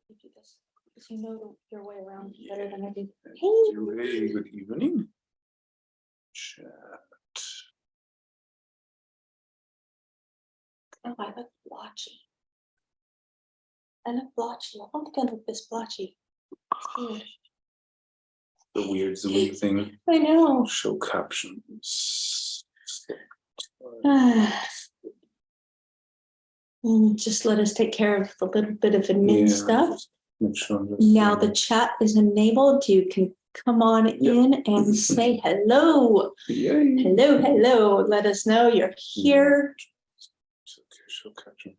You do this because you know your way around better than I do. Hey, good evening. Chat. Oh, I look blotchy. I look blotchy. I don't think I look this blotchy. Weird. The weird Zoom thing. I know. Show captions. Just let us take care of a little bit of admin stuff. just make sure I'm just, Now the chat is enabled. You can come on in and say hello. Yay. Hello, hello. Let us know you're here. Okay, show caption.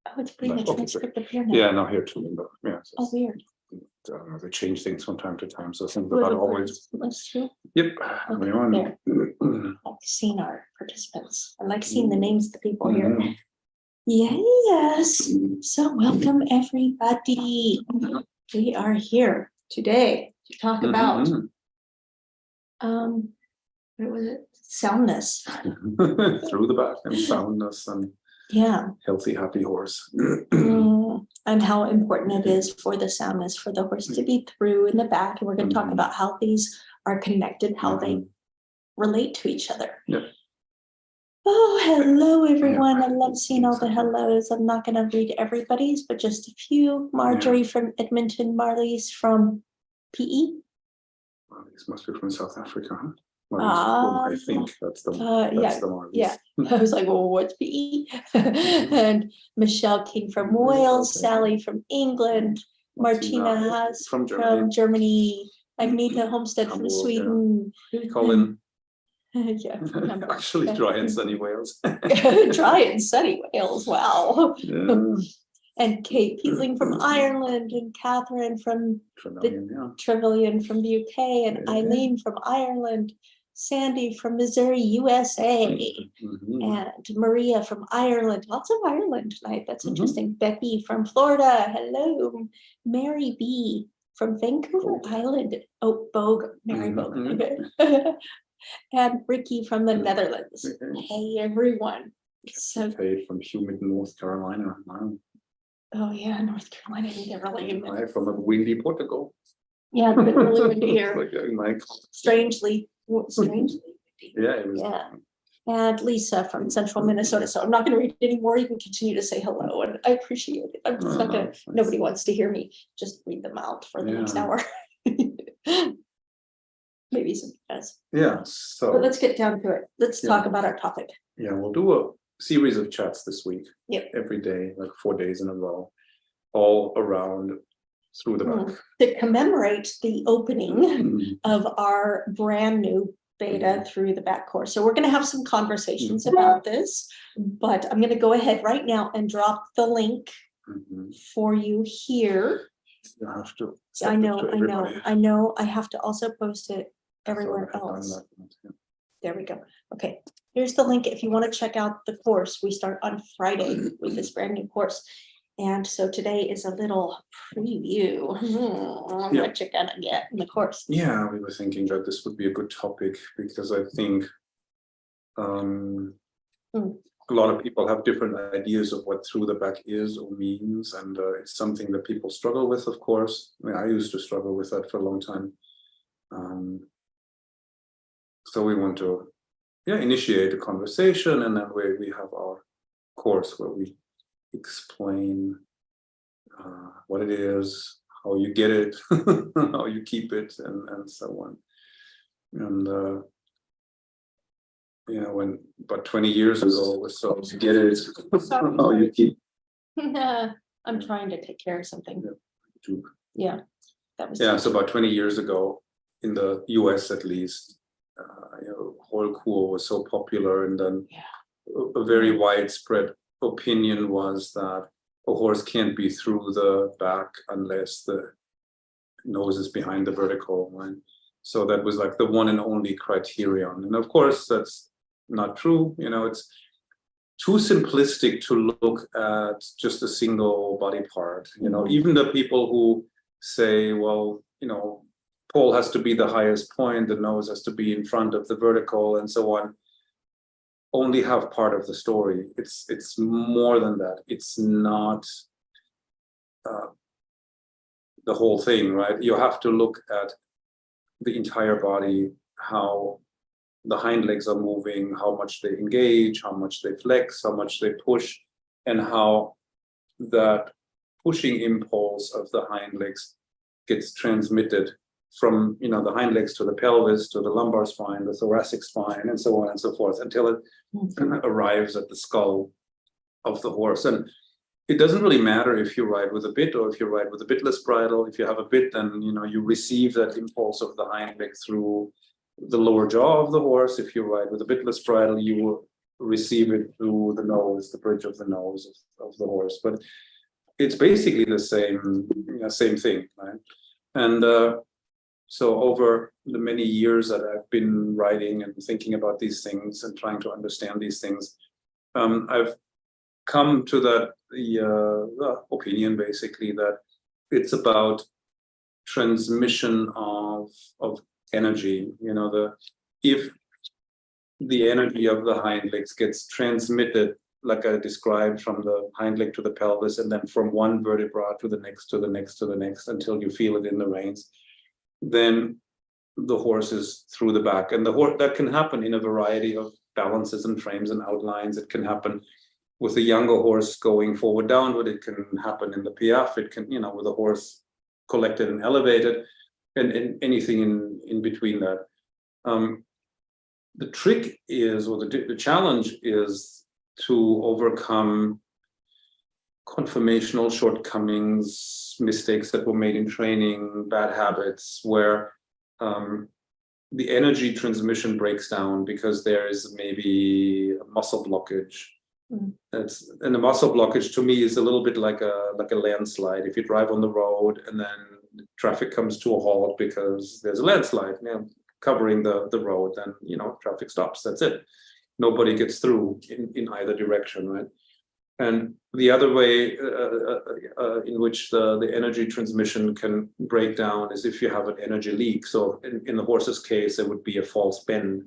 Oh, it's putting the Okay, transcript up here now. Yeah, not here too. But yeah. Oh, weird. They change things from time to time, so things are Little not always. That's true. Yep. Okay, Everyone. there. I like seeing our participants. I like seeing the names of the people here. Yes. So welcome everybody. We are here today to talk about what was it? Soundness. Through the back and soundness and healthy, happy horse. And how important it is for the soundness for the horse to be through in the back. And we're going to talk about how these are connected, how they relate to each other. Yep. Oh, hello, everyone. I love seeing all the hellos. I'm not going to read everybody's, but just a few. Marjorie from Edmonton, Marlies from PE. Well, these must be from South Africa, huh? I think that's the Marlies. Yeah. I was like, well, what's PE? And Michelle King from Wales, Sally from England, Martina Haas from Germany, Agneta Homestead from Sweden. Colin. Yeah, actually dry and sunny Wales. Dry and sunny Wales, wow. Yeah. And Kate Peatling from Ireland, and Catherine from Trevelyan from the UK, and Eileen from Ireland, Sandy from Missouri, USA, and Maria from Ireland. Lots of Ireland tonight. That's interesting. Becky from Florida. Hello. Mary B from Vancouver Island. Oh, Bogue. Mary Bogue. And Ricky from the Netherlands. Hey, everyone. So, hey, from humid North Carolina. Wow. Oh, yeah, North Carolina. They're really humid. From a windy Portugal. Yeah, it's been really windy here. Strangely. Yeah, it was. Yeah. And Lisa from central Minnesota. So I'm not going to read any more. You can continue to say hello, and I appreciate it. I'm just not going to, nobody wants to hear me just read them out for the next hour. Maybe somebody does. Yeah. So but let's get down to it. Let's talk about our topic. Yeah, we'll do a series of chats this week. Yep. Every day, like 4 days in a row, all around through the back. To commemorate the opening of our brand new beta through the back course. So we're going to have some conversations about this, but I'm going to go ahead right now and drop the link for you here. You have to. I know. I have to also post it everywhere else. There we go. Okay, here's the link if you want to check out the course. We start on Friday with this brand new course. And so today is a little preview on what you're gonna get in the course. Yeah, we were thinking that this would be a good topic because I think a lot of people have different ideas of what through the back is or means, and it's something that people struggle with, of course. I mean, I used to struggle with that for a long time. So we want to initiate a conversation, and then we have our course where we explain what it is, how you get it, how you keep it, and so on. And about 20 years ago or so, to get it, how you keep. I'm trying to take care of something. Yeah, that was. Yeah, so about 20 years ago, in the US at least, whole cool was so popular, and then a very widespread opinion was that a horse can't be through the back unless the nose is behind the vertical line. So that was like the one and only criterion. And of course, that's not true. It's too simplistic to look at just a single body part. Even the people who say, well, pole has to be the highest point, the nose has to be in front of the vertical, and so on, only have part of the story. It's more than that. It's not the whole thing, right? You have to look at the entire body, how the hind legs are moving, how much they engage, how much they flex, how much they push, and how that pushing impulse of the hind legs gets transmitted from, you know, the hind legs to the pelvis, to the lumbar spine, the thoracic spine, and so on and so forth, until it arrives at the skull of the horse. And it doesn't really matter if you ride with a bit or if you ride with a bitless bridle. If you have a bit, then, you know, you receive that impulse of the hind leg through the lower jaw of the horse. If you ride with a bitless bridle, you will receive it through the nose, the bridge of the nose of the horse. But it's basically the same thing, right? And so over the many years that I've been writing and thinking about these things and trying to understand these things, I've come to the opinion basically that it's about transmission of energy. You know, if the energy of the hind legs gets transmitted, like I described, from the hind leg to the pelvis, and then from one vertebra to the next, to the next, to the next, until you feel it in the reins, then the horse is through the back. And that can happen in a variety of balances and frames and outlines. It can happen with a younger horse going forward downward. It can happen in the piaffe. It can, you know, with a horse collected and elevated, and anything in between that. The trick is, or the challenge is, to overcome conformational shortcomings, mistakes that were made in training, bad habits, where the energy transmission breaks down because there is maybe a muscle blockage. And the muscle blockage to me is a little bit like a landslide. If you drive on the road and then traffic comes to a halt because there's a landslide, you know, covering the road, then, you know, traffic stops. That's it. Nobody gets through in either direction, right? And the other way in which the energy transmission can break down is if you have an energy leak. So in the horse's case, it would be a false bend.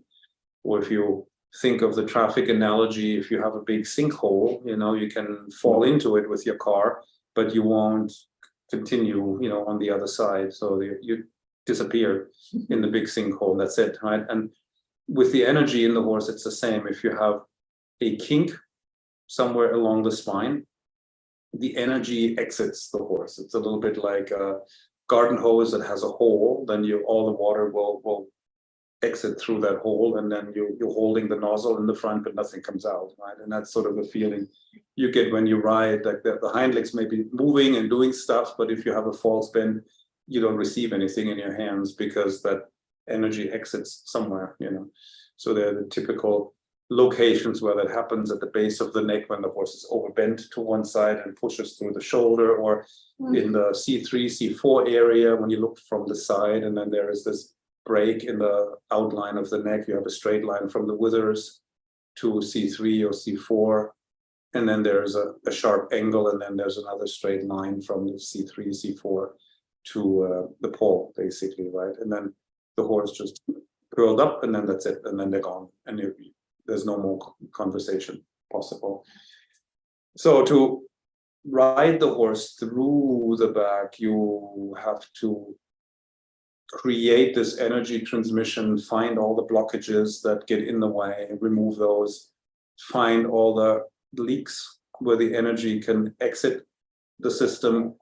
Or if you think of the traffic analogy, if you have a big sinkhole, you know, you can fall into it with your car, but you won't continue, you know, on the other side. So you disappear in the big sinkhole. That's it, right? And with the energy in the horse, it's the same. If you have a kink somewhere along the spine, the energy exits the horse. It's a little bit like a garden hose that has a hole. Then all the water will exit through that hole, and then you're holding the nozzle in the front, but nothing comes out, right? And that's sort of the feeling you get when you ride. Like the hind legs may be moving and doing stuff, but if you have a false bend, you don't receive anything in your hands because that energy exits somewhere, you know. So they're the typical locations where that happens: at the base of the neck when the horse is overbent to one side and pushes through the shoulder, or in the C3, C4 area when you look from the side, and then there is this break in the outline of the neck. You have a straight line from the withers to C3 or C4, and then there's a sharp angle, and then there's another straight line from the C3, C4 to the pole, basically, right? And then the horse just curled up, and then that's it, and then they're gone, and there's no more conversation possible. So to ride the horse through the back, you have to create this energy transmission, find all the blockages that get in the way, remove those, find all the leaks where the energy can exit the system,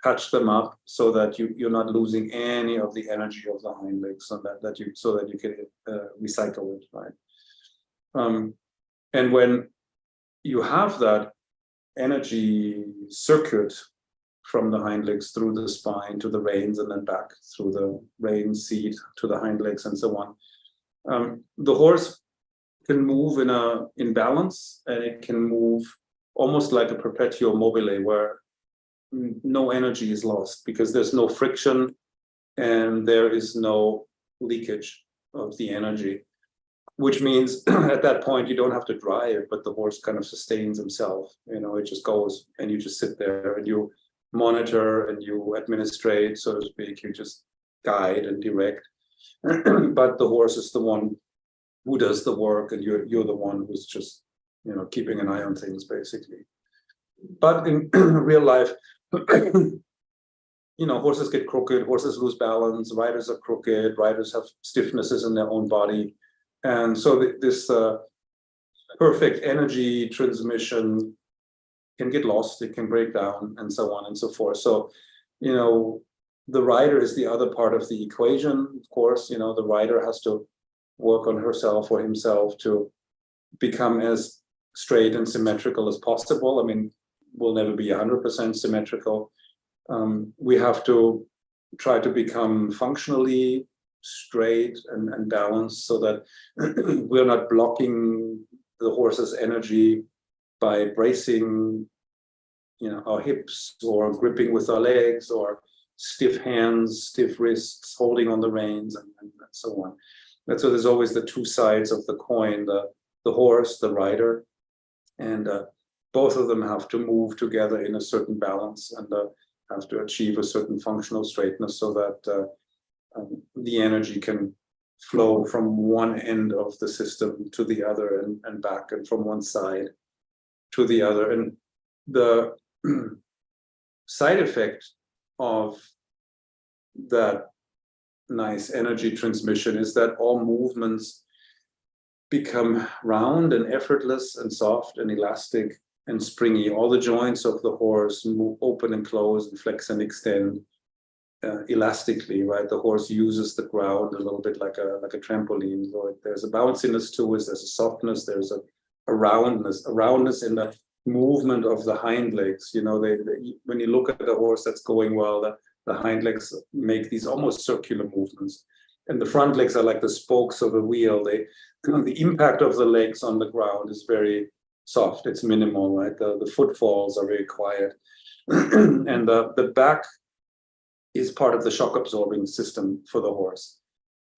patch them up so that you're not losing any of the energy of the hind legs, so that you can recycle it, right? And when you have that energy circuit from the hind legs through the spine to the reins, and then back through the rein seat to the hind legs, and so on, the horse can move in balance, and it can move almost like a perpetual mobile, where no energy is lost because there's no friction and there is no leakage of the energy, which means at that point you don't have to drive, but the horse kind of sustains himself. You know, it just goes, and you just sit there and you monitor and you administrate, so to speak. You just guide and direct, but the horse is the one who does the work, and you're the one who's just, you know, keeping an eye on things, basically. But in real life, horses get crooked, horses lose balance, riders are crooked, riders have stiffnesses in their own body. And so this perfect energy transmission can get lost, it can break down, and so on and so forth. So, the rider is the other part of the equation, of course. The rider has to work on herself or himself to become as straight and symmetrical as possible. I mean, we'll never be 100% symmetrical. We have to try to become functionally straight and balanced so that we're not blocking the horse's energy by bracing, our hips or gripping with our legs or stiff hands, stiff wrists, holding on the reins, and so on. And so there's always the two sides of the coin, the horse, the rider, and both of them have to move together in a certain balance and have to achieve a certain functional straightness so that the energy can flow from one end of the system to the other and back, and from one side to the other. And the side effect of that nice energy transmission is that all movements become round and effortless and soft and elastic and springy. All the joints of the horse move, open and close, and flex and extend elastically, right? The horse uses the ground a little bit like a trampoline. So there's a bounciness to it, there's a softness, there's a roundness in the movement of the hind legs. When you look at the horse that's going well, the hind legs make these almost circular movements, and the front legs are like the spokes of a wheel. The impact of the legs on the ground is very soft, it's minimal, right? The footfalls are very quiet. And the back is part of the shock absorbing system for the horse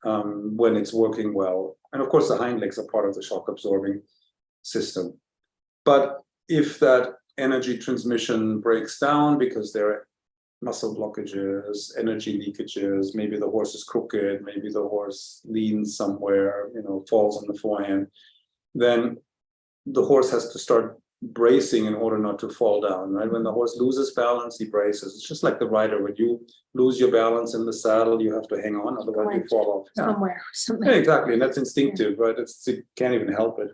when it's working well. And of course, the hind legs are part of the shock absorbing system. But if that energy transmission breaks down because there are muscle blockages, energy leakages, maybe the horse is crooked, maybe the horse leans somewhere, falls on the forehand, then the horse has to start bracing in order not to fall down, right? When the horse loses balance, he braces. It's just like the rider. When you lose your balance in the saddle, you have to hang on, otherwise you fall off. Somewhere. Yeah, exactly, and that's instinctive, right? You can't even help it.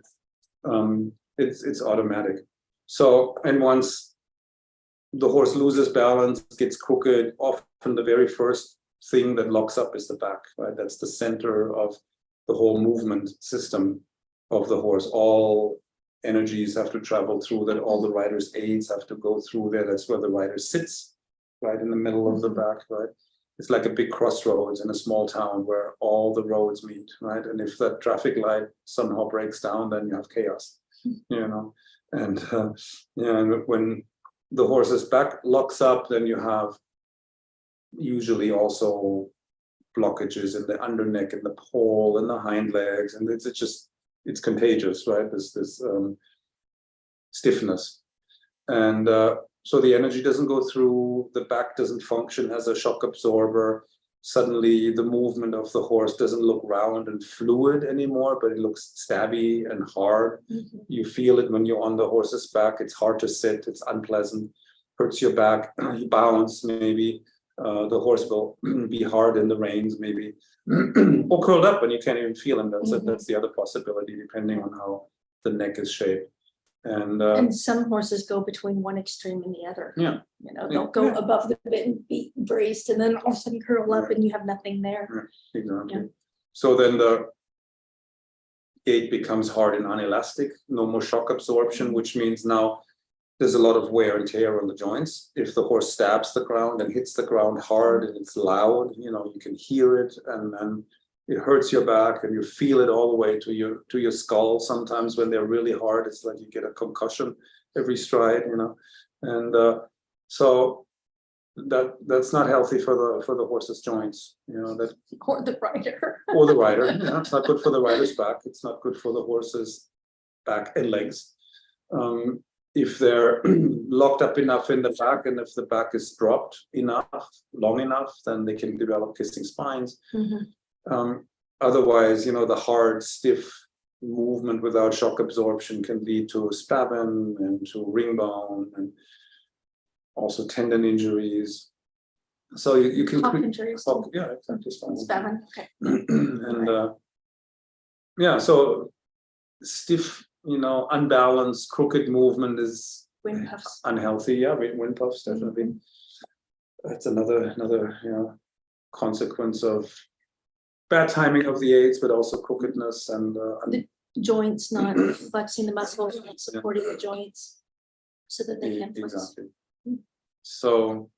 It's automatic. So, and once the horse loses balance, gets crooked, often the very first thing that locks up is the back, right? That's the center of the whole movement system of the horse. All energies have to travel through that, all the rider's aids have to go through there. That's where the rider sits, right in the middle of the back, right? It's like a big crossroads in a small town where all the roads meet, right? And if that traffic light somehow breaks down, then you have chaos, And when the horse's back locks up, then you have usually also blockages in the underneck and the pole and the hind legs, and it's contagious, right? This stiffness, and so the energy doesn't go through. The back doesn't function as a shock absorber. Suddenly, the movement of the horse doesn't look round and fluid anymore, but it looks stabby and hard. Mm-hmm. You feel it when you're on the horse's back. It's hard to sit. It's unpleasant. Hurts your back. You bounce, maybe. The horse will be hard in the reins, maybe, or curled up, and you can't even feel him. That's the other possibility, depending on how the neck is shaped. And some horses go between one extreme and the other. Yeah, they'll go above the bit and be braced, and then all of a sudden curl up, and you have nothing there. Yeah, exactly. Yeah. So then the gait becomes hard and unelastic. No more shock absorption, which means now there's a lot of wear and tear on the joints. If the horse stabs the ground and hits the ground hard and it's loud, you can hear it, and it hurts your back, and you feel it all the way to your skull. Sometimes when they're really hard, it's like you get a concussion every stride, and so that's not healthy for the horse's joints, that or the rider. Or the rider. It's not good for the rider's back. It's not good for the horse's back and legs. If they're locked up enough in the back, and if the back is dropped enough, long enough, then they can develop kissing spines. Mm-hmm. Otherwise, the hard, stiff movement without shock absorption can lead to spavin and to ring bone, and also tendon injuries. So you can Hawk injuries. yeah, exactly. Spavin, okay. And yeah, so stiff, unbalanced, crooked movement is Wind puffs. unhealthy. Yeah, wind puffs definitely. That's another consequence of bad timing of the aids, but also crookedness and the joints not flexing the muscles, not supporting the joints so that they can flex. exactly. So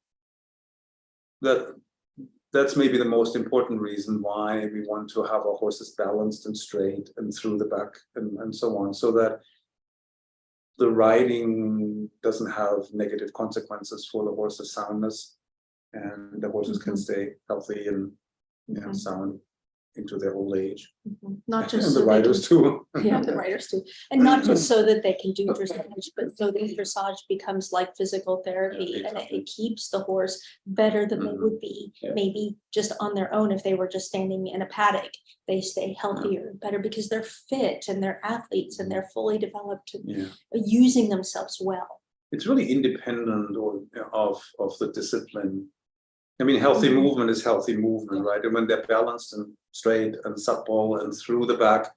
that's maybe the most important reason why we want to have our horses balanced and straight and through the back and so on, so that the riding doesn't have negative consequences for the horse's soundness, and the horses can stay healthy and sound into their old age. Not just and so the riders too. Yeah, the riders too, and not just so that they can do dressage, but so that dressage becomes like physical therapy, and it keeps the horse better than they would be maybe just on their own if they were just standing in a paddock. They stay healthier, better because they're fit and they're athletes and they're fully developed and using themselves well. It's really independent of the discipline. I mean, healthy movement is healthy movement, right? And when they're balanced and straight and supple and through the back,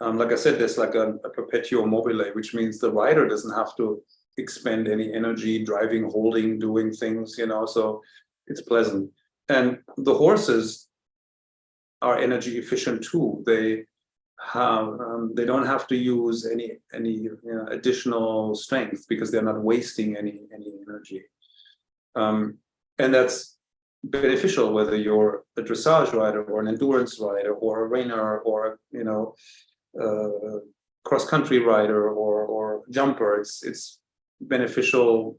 like I said, there's like a perpetuum mobile, which means the rider doesn't have to expend any energy driving, holding, doing things, so it's pleasant. And the horses are energy efficient too. They don't have to use any additional strength because they're not wasting any energy. And that's beneficial whether you're a dressage rider or an endurance rider or a reiner or cross-country rider or jumper. It's beneficial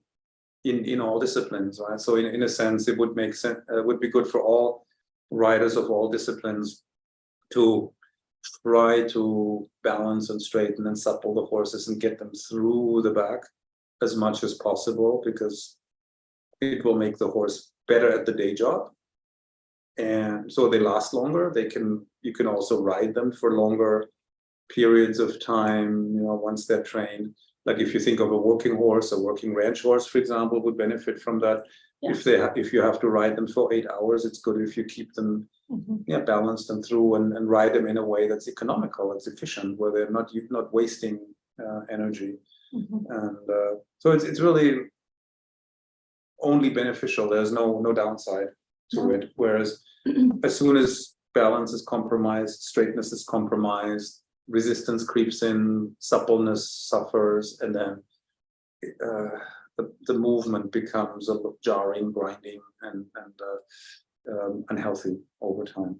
in all disciplines, right? So in a sense, it would make sense. Would be good for all riders of all disciplines to try to balance and straighten and supple the horses and get them through the back as much as possible, because it will make the horse better at the day job, and so they last longer. You can also ride them for longer periods of time, once they're trained. Like if you think of a working horse, a working ranch horse, for example, would benefit from that. If you have to ride them for 8 hours, it's good if you keep them balanced and through and ride them in a way that's economical, it's efficient, where they're not wasting energy. And so it's really only beneficial. There's no downside to it. Whereas as soon as balance is compromised, straightness is compromised, resistance creeps in, suppleness suffers, and then the movement becomes a little jarring, grinding, and unhealthy over time.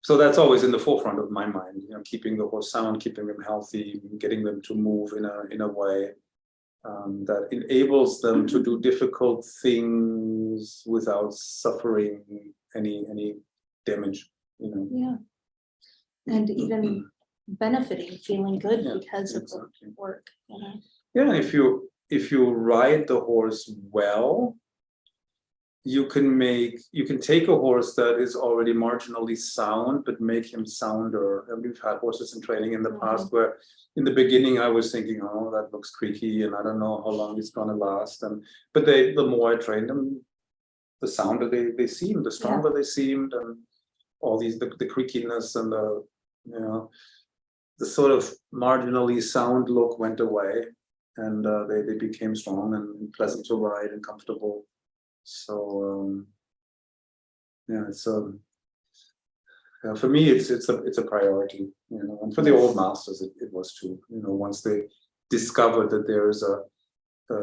So that's always in the forefront of my mind. Keeping the horse sound, keeping them healthy, getting them to move in a way that enables them to do difficult things without suffering any damage. Yeah, and even benefiting, feeling good because of the work. Yeah, if you ride the horse well, you can take a horse that is already marginally sound, but make him sounder. And we've had horses in training in the past where in the beginning I was thinking, oh, that looks creaky and I don't know how long it's going to last. But the more I trained them, the sounder they seemed, the stronger they seemed, and all the creakiness and the sort of marginally sound look went away, and they became strong and pleasant to ride and comfortable. So it's for me it's a priority, and for the old masters it was too. Once they discovered that there is a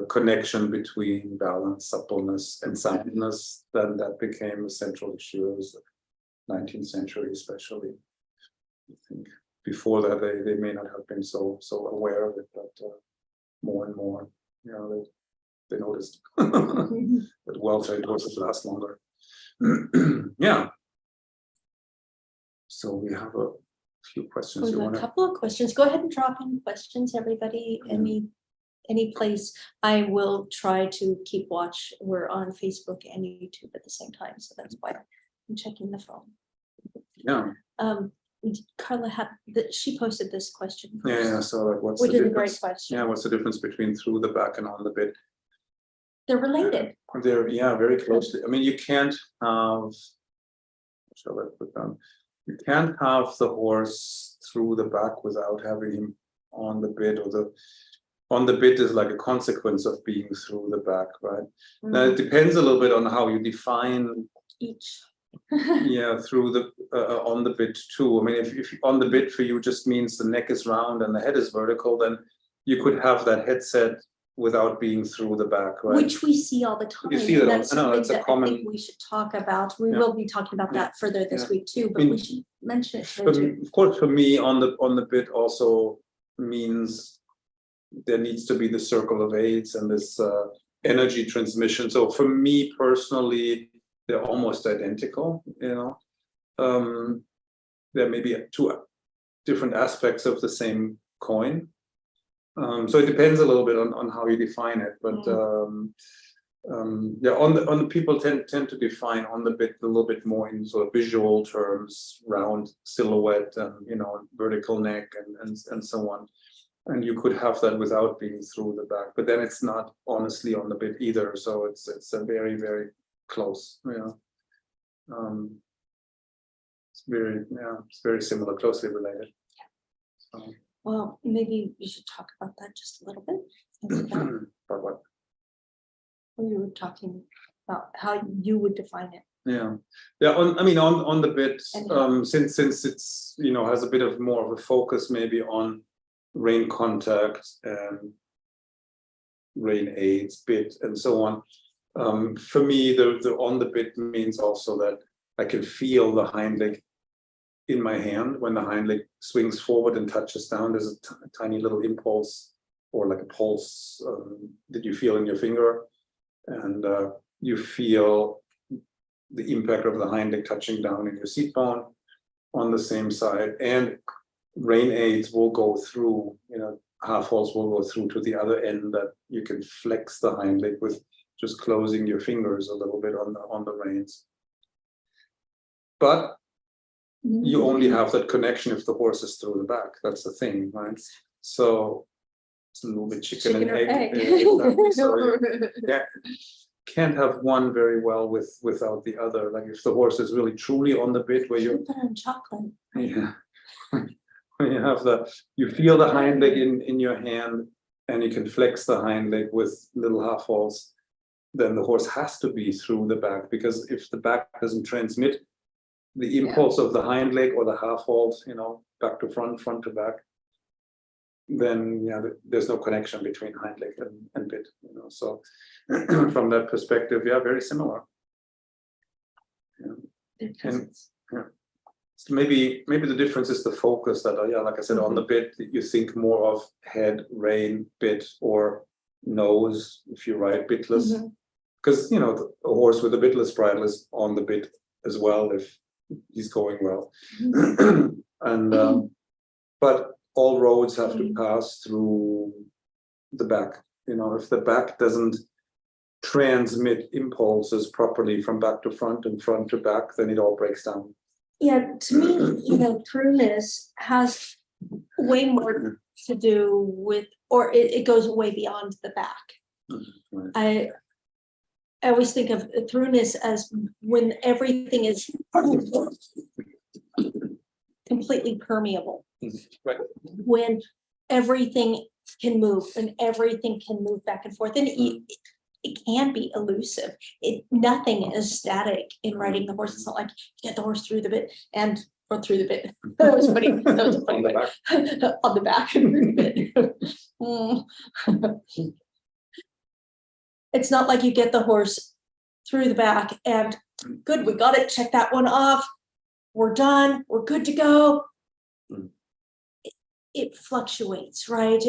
connection between balance, suppleness, and soundness, then that became a central issue. It was the 19th century, especially. I think before that they may not have been so aware of it, but more and more, they noticed that well-trained horses last longer. Yeah. So we have a few questions. We have a couple of questions. Go ahead and drop in questions, everybody. Any place. I will try to keep watch. We're on Facebook and YouTube at the same time, so that's why I'm checking the phone. Yeah. Carla she posted this question first. Yeah. So what's which the is difference? A great question. Yeah. What's the difference between through the back and on the bit? they're related. They're very closely. I mean, you can't have. Shall I put down? You can't have the horse through the back without having him on the bit, or on the bit is like a consequence of being through the back, right? Now it depends a little bit on how you define each. Through the on the bit too. I mean, if on the bit for you just means the neck is round and the head is vertical, then you could have that headset without being through the back, right? Which we see all the time. You see that, That's something it's a that common. I think we should talk about. We will be talking about that further this week too, but we should mention it. Of course, for me, on the bit also means there needs to be the circle of eights and this energy transmission. So for me personally, they're almost identical. There may be two different aspects of the same coin. So it depends a little bit on how you define it, but on the people tend to define on the bit a little bit more in sort of visual terms, round silhouette and vertical neck and so on. And you could have that without being through the back, but then it's not honestly on the bit either. So it's a very, very close. It's very similar, closely related. So. Well, maybe we should talk about that just a little bit. About what? We were talking about how you would define it. On the bit, since it's has a bit of more of a focus maybe on rein contact and rein aids, bit, and so on. For me, the on the bit means also that I can feel the hind leg in my hand. When the hind leg swings forward and touches down, there's a tiny little impulse or like a pulse that you feel in your finger, and you feel the impact of the hind leg touching down in your seat bone on the same side. And rein aids will go through, half holes will go through to the other end, that you can flex the hind leg with just closing your fingers a little bit on the reins. But you only have that connection if the horse is through the back. That's the thing, right? So it's a little bit chicken and egg. So can't have one very well without the other. Like if the horse is really truly on the bit, where you put on chocolate. When you have you feel the hind leg in your hand, and you can flex the hind leg with little half holes, then the horse has to be through the back, because if the back doesn't transmit the impulse of the hind leg or the half holes, back to front, front to back, then there's no connection between hind leg and bit. So from that perspective, very similar. So maybe the difference is the focus that, like I said, on the bit, you think more of head, rein, bit, or nose if you ride bitless, because a horse with a bitless bridle is on the bit as well if he's going well. And but all roads have to pass through the back. If the back doesn't transmit impulses properly from back to front and front to back, then it all breaks down. Yeah, to me, Throughness has way more to do with, or it goes way beyond the back. Right. I always think of Throughness as when everything is completely permeable. Right. When everything can move and everything can move back and forth, and it can be elusive. Nothing is static in riding the horse. It's not like you get the horse through the bit or through the bit. That was funny. That was a funny one. On the back and through the bit. It's not like you get the horse through the back and good, we got it, check that one off, we're done, we're good to go. It fluctuates, right?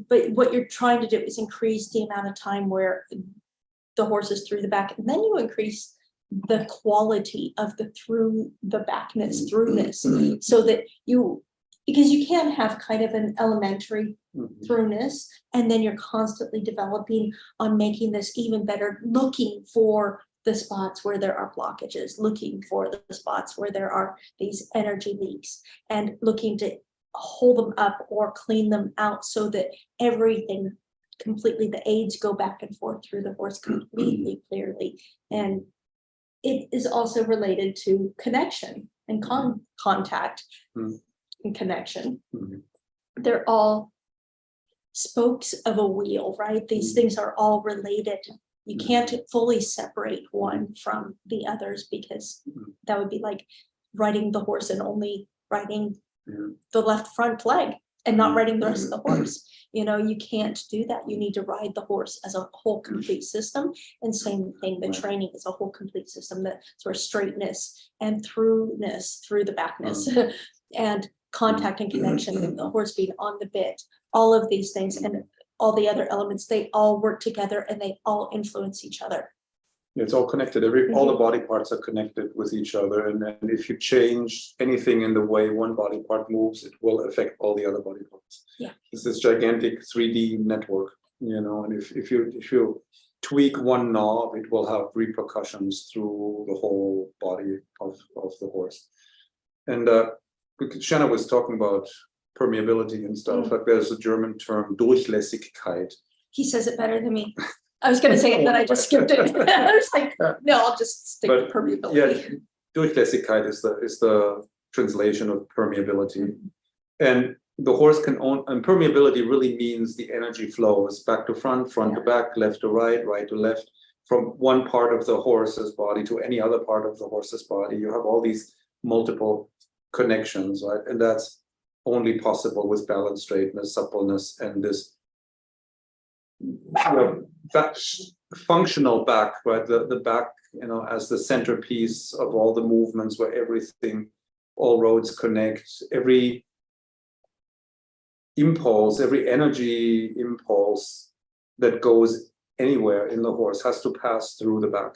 But what you're trying to do is increase the amount of time where the horse is through the back, and then you increase the quality of the through the backness, throughness, so that because you can have kind of an elementary throughness, and then you're constantly developing on making this even better, looking for the spots where there are blockages, looking for the spots where there are these energy leaks, and looking to hold them up or clean them out so that everything completely, the aids go back and forth through the horse completely clearly. And it is also related to connection and contact and connection. They're all spokes of a wheel, right? These things are all related. You can't fully separate one from the others, because that would be like riding the horse and only riding the left front leg and not riding the rest of the horse. You know, you can't do that. You need to ride the horse as a whole complete system. And same thing, the training is a whole complete system, that sort of straightness and throughness through the backness and contact and connection, and the horse being on the bit, all of these things and all the other elements, they all work together and they all influence each other. It's all connected. All the body parts are connected with each other, and then if you change anything in the way one body part moves, it will affect all the other body parts. Yeah, it's this gigantic 3D network, you know. And if you tweak one knob, it will have repercussions through the whole body of the horse. And Shana was talking about permeability and stuff. Like there's a German term, Durchlässigkeit. He says it better than me. I was going to say it, then I just skipped it. I was like, no, I'll just stick to permeability. Yeah, Durchlässigkeit is the translation of permeability. And the horse can own, and permeability really means the energy flows back to front, front to back, left to right, right to left, from one part of the horse's body to any other part of the horse's body. You have all these multiple connections, right? And that's only possible with balance, straightness, suppleness, and this functional back, right? The back, you know, as the centerpiece of all the movements, where everything, all roads connect, every impulse, every energy impulse that goes anywhere in the horse has to pass through the back.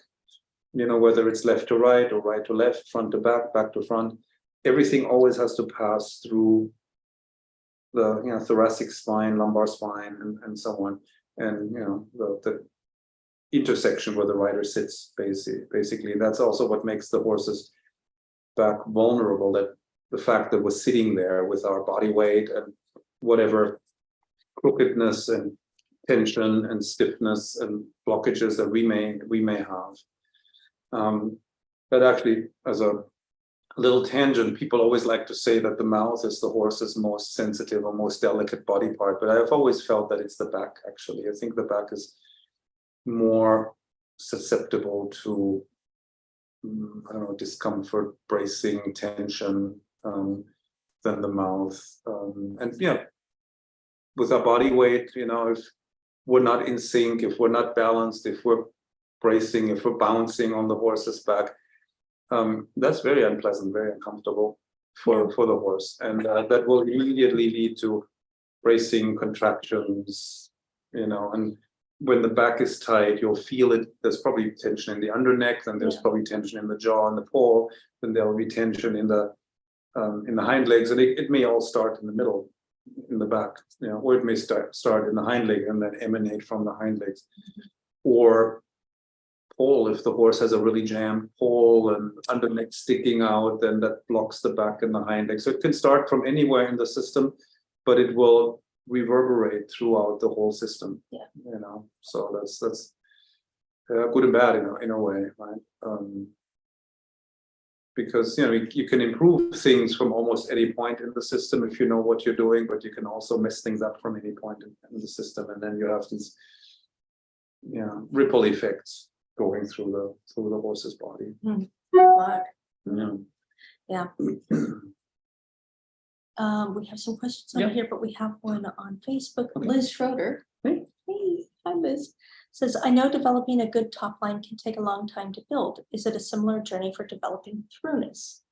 You know, whether it's left to right or right to left, front to back, back to front, everything always has to pass through the, you know, thoracic spine, lumbar spine, and so on. And, you know, the intersection where the rider sits, basically. And that's also what makes the horse's back vulnerable, that the fact that we're sitting there with our body weight and whatever crookedness and tension and stiffness and blockages that we may have. But actually, as a little tangent, people always like to say that the mouth is the horse's most sensitive or most delicate body part, but I've always felt that it's the back, actually. I think the back is more susceptible to, I don't know, discomfort, bracing, tension, than the mouth. And yeah, with our body weight, you know, if we're not in sync, if we're not balanced, if we're bracing, if we're bouncing on the horse's back, that's very unpleasant, very uncomfortable for the horse. And that will immediately lead to bracing, contractions, you know. And when the back is tight, you'll feel it. There's probably tension in the underneck, then there's probably tension in the jaw and the paw, then there'll be tension in the hind legs, and it may all start in the middle, in the back, you know, or it may start in the hind leg and then emanate from the hind legs. Or pole, if the horse has a really jammed pole and underneck sticking out, then that blocks the back and the hind leg. So it can start from anywhere in the system, but it will reverberate throughout the whole system. Yeah. You know, so that's good and bad in a way, right? Because, you know, you can improve things from almost any point in the system if you know what you're doing, but you can also mess things up from any point in the system, and then you have these, you know, ripple effects going through the horse's body. Yeah. We have some questions on here, but we have one on Facebook. Okay. Liz Schroeder. Hey, hi Liz. Says, I know developing a good top line can take a long time to build. Is it a similar journey for developing throughness?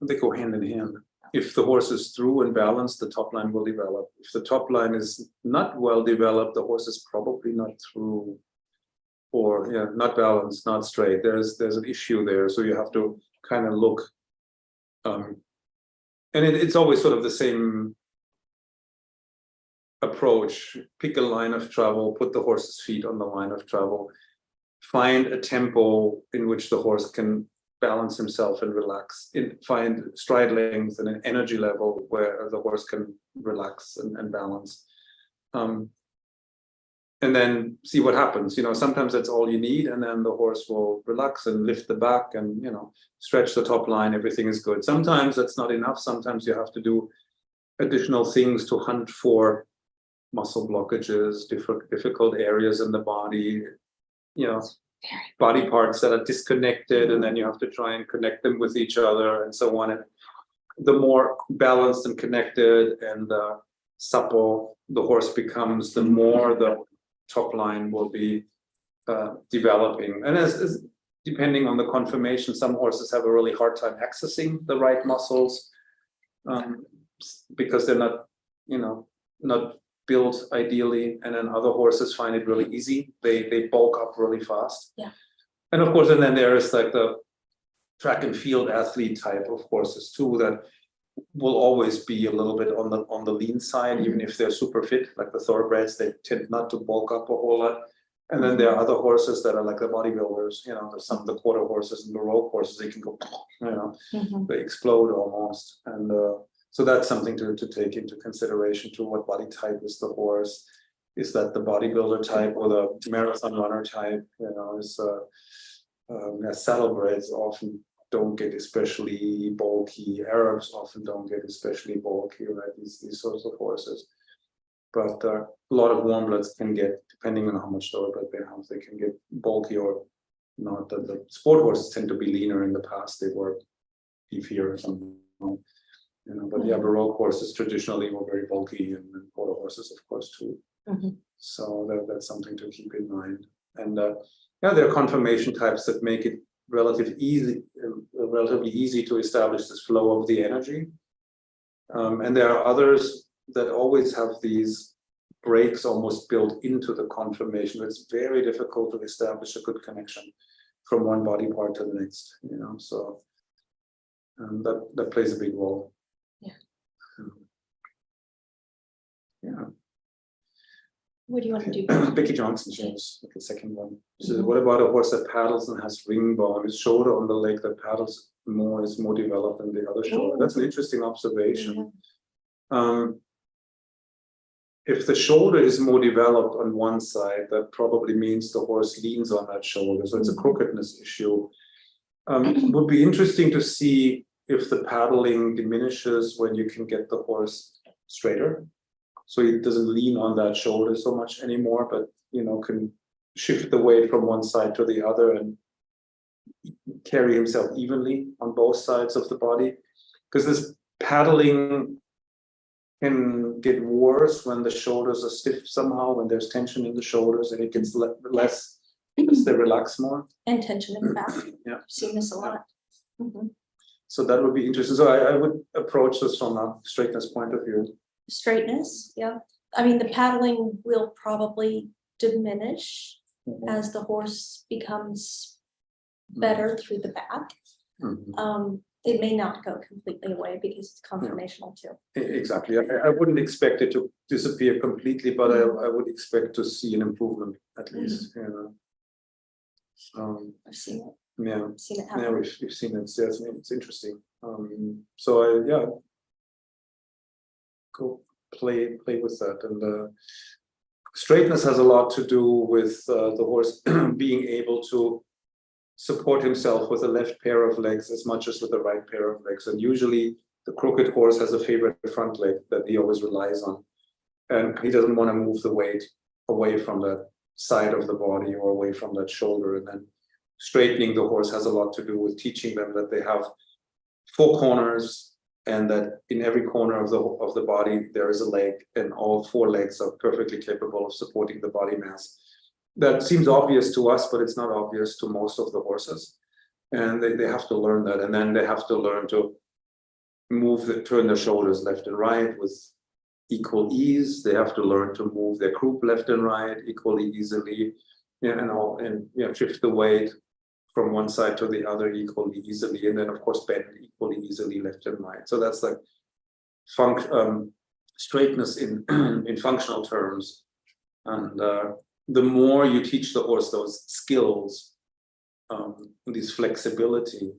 They go hand in hand. If the horse is through and balanced, the top line will develop. If the top line is not well developed, the horse is probably not through, or not balanced, not straight. There's an issue there. So you have to kind of look. And it's always sort of the same approach. Pick a line of travel, put the horse's feet on the line of travel, find a tempo in which the horse can balance himself and relax, find stride length and an energy level where the horse can relax and balance. and then see what happens. Sometimes that's all you need, and then the horse will relax and lift the back and, stretch the top line, everything is good. Sometimes that's not enough. Sometimes you have to do additional things to hunt for muscle blockages, difficult areas in the body, body parts that are disconnected, and then you have to try and connect them with each other and so on. And the more balanced and connected and supple the horse becomes, the more the top line will be developing. And as depending on the conformation, some horses have a really hard time accessing the right muscles because they're not built ideally, and then other horses find it really easy. They bulk up really fast. Yeah. And of course, and then there is like the track and field athlete type of horses too, that will always be a little bit on the lean side, even if they're super fit, like the thoroughbreds. They tend not to bulk up a whole lot. And then there are other horses that are like the bodybuilders, some of the quarter horses and baroque horses, they can go, they explode almost. And so that's something to take into consideration too. What body type is the horse? Is that the bodybuilder type or the marathon runner type? Saddlebreds often don't get especially bulky. Arabs often don't get especially bulky, right? These sorts of horses. But a lot of warm bloods can get, depending on how much thoroughbred they have, they can get bulky or not. The sport horses tend to be leaner. In the past, they were beefier or something. But baroque horses traditionally were very bulky, and quarter horses, of course, too. So that's something to keep in mind. And there are conformation types that make it relatively easy to establish this flow of the energy. And there are others that always have these breaks almost built into the conformation. It's very difficult to establish a good connection from one body part to the next. So that plays a big role. Yeah. What do you want to do? Becky Johnson, she was the second one. She said, what about a horse that paddles and has ring bone? His shoulder on the leg that paddles more is more developed than the other shoulder. That's an interesting observation. If the shoulder is more developed on one side, that probably means the horse leans on that shoulder. So it's a crookedness issue. It would be interesting to see if the paddling diminishes when you can get the horse straighter. So he doesn't lean on that shoulder so much anymore, but can shift the weight from one side to the other and carry himself evenly on both sides of the body. Because this paddling can get worse when the shoulders are stiff somehow, when there's tension in the shoulders, and it gets less as they relax more. And tension in the back. Yeah. I've seen this a lot. So that would be interesting. So I would approach this from a straightness point of view. Straightness, yeah. I mean, the paddling will probably diminish as the horse becomes better through the back. It may not go completely away because it's conformational too. Exactly. I wouldn't expect it to disappear completely, but I would expect to see an improvement at least. I've seen it. Yeah. I've seen it happen. Yeah, we've seen it. So it's interesting. So go play with that. And straightness has a lot to do with the horse being able to support himself with the left pair of legs as much as with the right pair of legs. And usually the crooked horse has a favorite front leg that he always relies on. And he doesn't want to move the weight away from that side of the body or away from that shoulder. And then straightening the horse has a lot to do with teaching them that they have 4 corners, and that in every corner of the body there is a leg, and all 4 legs are perfectly capable of supporting the body mass. That seems obvious to us, but it's not obvious to most of the horses. And they have to learn that. And then they have to learn to turn their shoulders left and right with equal ease. They have to learn to move their croup left and right equally easily, and shift the weight from one side to the other equally easily. And then of course bend equally easily left and right. So that's like straightness in in functional terms. And the more you teach the horse those skills, this flexibility,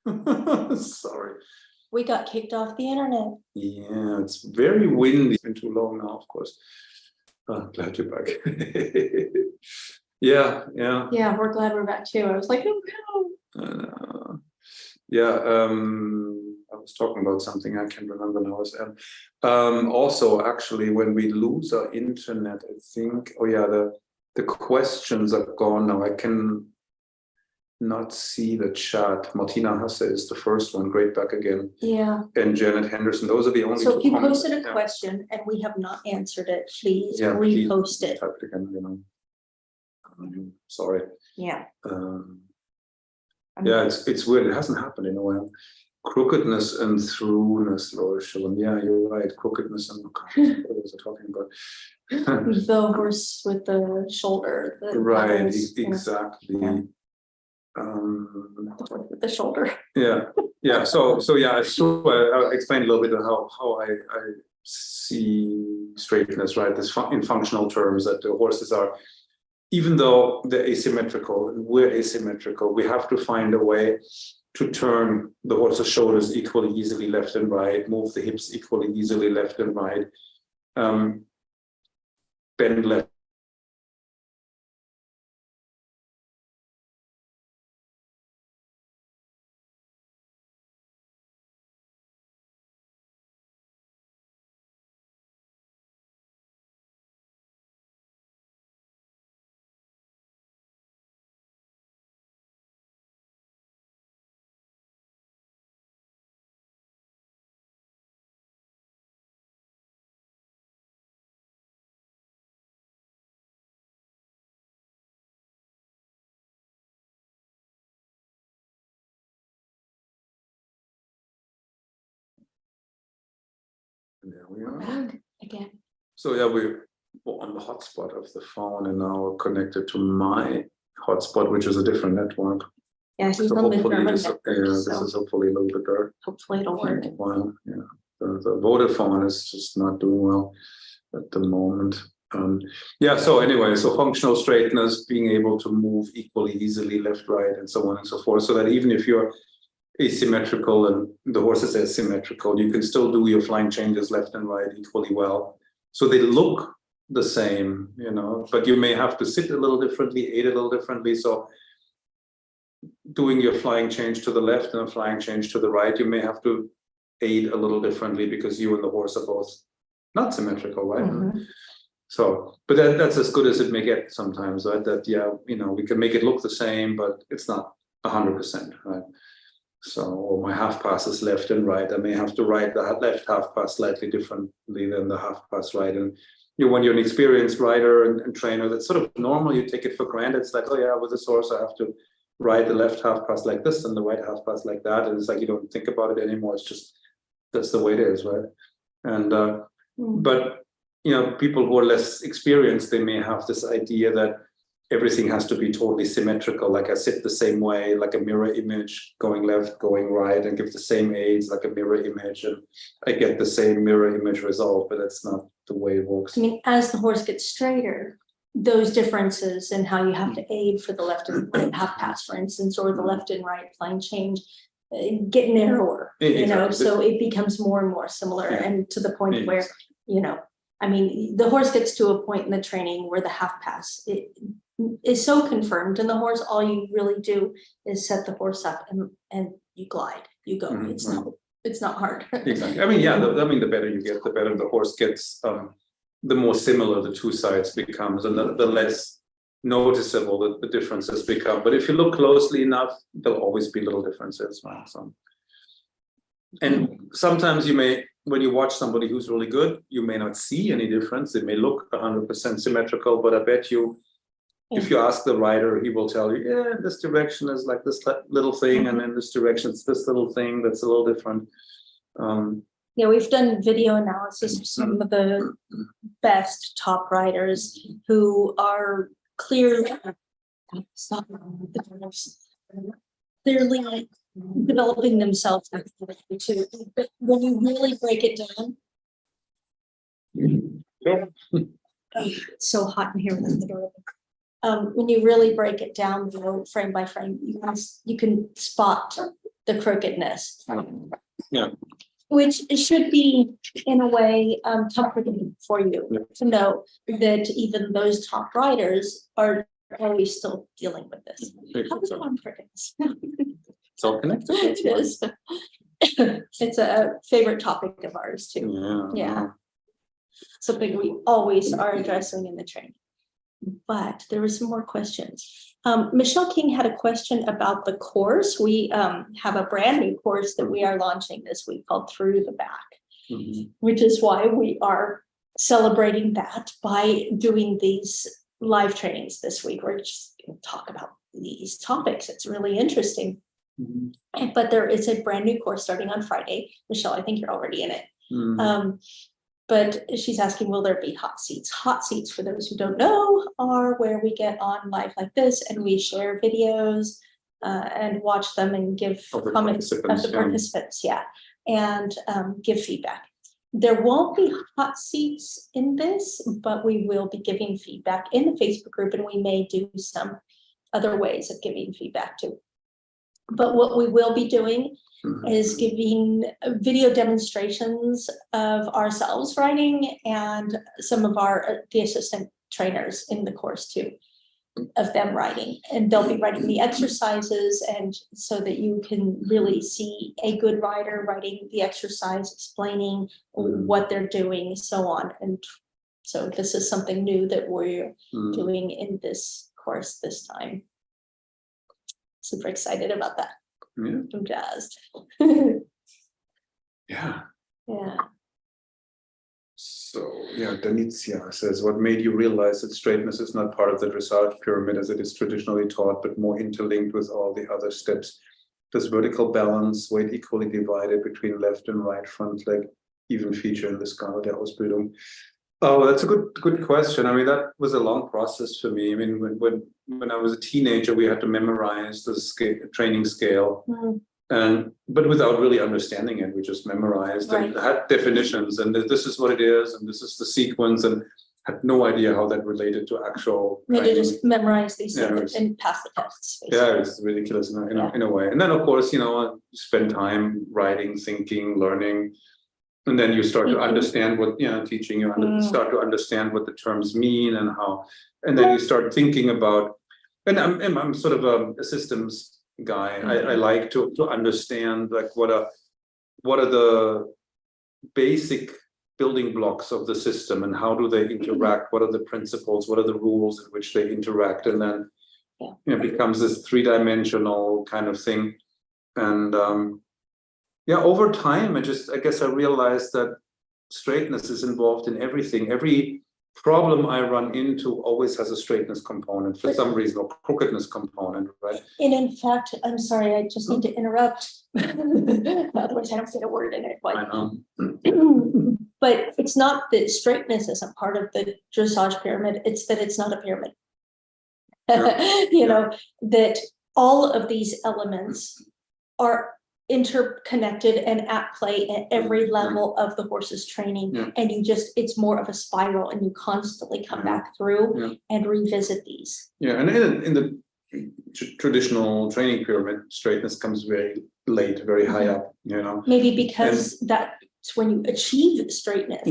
Sorry. We got kicked off the internet. Yeah, it's very windy. It's been too long now, of course. Glad you're back. Yeah. Yeah, we're glad we're back too. I was like, oh no. Yeah, I was talking about something I can't remember now. Also, actually, when we lose our internet, I think, oh yeah, the questions are gone now. I can not see the chat. Martina Hasse is the first one. Great, back again. Yeah. And Janet Henderson. Those are the only So two if you comments. posted a question and we have not answered it, please Yeah, repost please it. type it again, you know. Sorry. Yeah. Yeah, it's weird. It hasn't happened in a while. Crookedness and throughness, Laura Schillen. Yeah, you're right. Crookedness and what was I talking about? The horse with the shoulder. Right, pebbles, exactly. Yeah. The horse with the shoulder. Yeah. So yeah, I'll explain a little bit of how I see straightness, right? This in functional terms, that the horses are, even though they're asymmetrical and we're asymmetrical, we have to find a way to turn the horse's shoulders equally easily left and right, move the hips equally easily left and right, bend left. And there we are. Back again. So yeah, we're on the hotspot of the phone and now we're connected to my hotspot, which is a different network. Yeah, he's So on the hopefully German this, network, this so is hopefully a little bit better. hopefully it'll work. Well, yeah, the Vodafone is just not doing well at the moment. Yeah, so anyway, so functional straightness, being able to move equally easily left, right, and so on and so forth, so that even if you're asymmetrical and the horse is asymmetrical, you can still do your flying changes left and right equally well. So they look the same, you know, but you may have to sit a little differently, aid a little differently. So doing your flying change to the left and a flying change to the right, you may have to aid a little differently because you and the horse are both not symmetrical, right? Mm-hmm. So, but that's as good as it may get sometimes, right? That, yeah, you know, we can make it look the same, but it's not 100%, right? So, or my half pass is left and right. I may have to write the left half pass slightly differently than the half pass right. And you know, when you're an experienced rider and trainer, that's sort of normal. You take it for granted. It's like, oh yeah, with this horse, I have to ride the left half pass like this and the right half pass like that. And it's like you don't think about it anymore. It's just that's the way it is, right? And but you know, people who are less experienced, they may have this idea that everything has to be totally symmetrical, like I sit the same way, like a mirror image, going left, going right, and give the same aids like a mirror image, and I get the same mirror image result, but that's not the way it works. I mean, as the horse gets straighter, those differences in how you have to aid for the left and right half pass, for instance, or the left and right flying change, get narrower, you know, so it becomes more and more similar, and to the point where, you know, I mean, the horse gets to a point in the training where the half pass is so confirmed in the horse, all you really do is set the horse up and you glide, you go. It's not hard. Exactly. I mean, yeah, the better you get, the better the horse gets, the more similar the two sides becomes, and the less noticeable the differences become. But if you look closely enough, there'll always be little differences, right? So, and sometimes you may, when you watch somebody who's really good, you may not see any difference. It may look 100% symmetrical, but I bet you, if you ask the rider, he will tell you, yeah, this direction is like this little thing, and in this direction it's this little thing that's a little different. Yeah, we've done video analysis of some of the best top riders who are clearly developing themselves too. But when you really break it down, it's so hot in here with the door. When you really break it down, you know, frame by frame, you can spot the crookedness. Yeah. Which should be, in a way, comforting for you to know that even those top writers are always still dealing with this. How is it on crookedness? It's all connected. It is. It's a favorite topic of ours too. Yeah. Something we always are addressing in the training. But there were some more questions. Michelle King had a question about the course. We have a brand new course that we are launching this week called Through the Back, which is why we are celebrating that by doing these live trainings this week. We're just going to talk about these topics. It's really interesting. But there is a brand new course starting on Friday. Michelle, I think you're already in it. But she's asking, will there be hot seats? Hot seats, for those who don't know, are where we get on live like this and we share videos and watch them and give comments of the participants, and give feedback. There won't be hot seats in this, but we will be giving feedback in the Facebook group, and we may do some other ways of giving feedback too. But what we will be doing is giving video demonstrations of ourselves writing and some of the assistant trainers in the course too, of them writing, and they'll be writing the exercises, and so that you can really see a good writer writing the exercise, explaining what they're doing, so on. And so this is something new that we're doing in this course this time. Super excited about that. I'm jazzed. Yeah. So Danitia says, what made you realize that straightness is not part of the dressage pyramid as it is traditionally taught, but more interlinked with all the other steps? Does vertical balance, weight equally divided between left and right front leg, even feature in the Skala der Ausbildung? Oh, that's a good question. I mean, that was a long process for me. I mean, when I was a teenager, we had to memorize the training scale, but without really understanding it, we just memorized and had definitions, and this is what it is, and this is the sequence, and had no idea how that related to actual. You had to just memorize these things and pass the tests. Basically. Yeah, it's ridiculous in a way. And then, of course, you spend time writing, thinking, learning. And then you start to understand what, teaching, start to understand what the terms mean and how, and then you start thinking about, and I'm sort of a systems guy. I like to understand like what are the basic building blocks of the system and how do they interact? What are the principles? What are the rules in which they interact? And then it becomes this three-dimensional kind of thing. And over time, I guess I realized that straightness is involved in everything. Every problem I run into always has a straightness component for some reason, or crookedness component, right? And in fact, I'm sorry, I just need to interrupt. Otherwise, I don't say a word in it. But, I know. But it's not that straightness isn't part of the dressage pyramid, it's that it's not a pyramid. That all of these elements are interconnected and at play at every level of the horse's training, and it's more of a spiral, and you constantly come back through and revisit these. And in the traditional training pyramid, straightness comes very late, very high up, maybe because that's when you achieve straightness,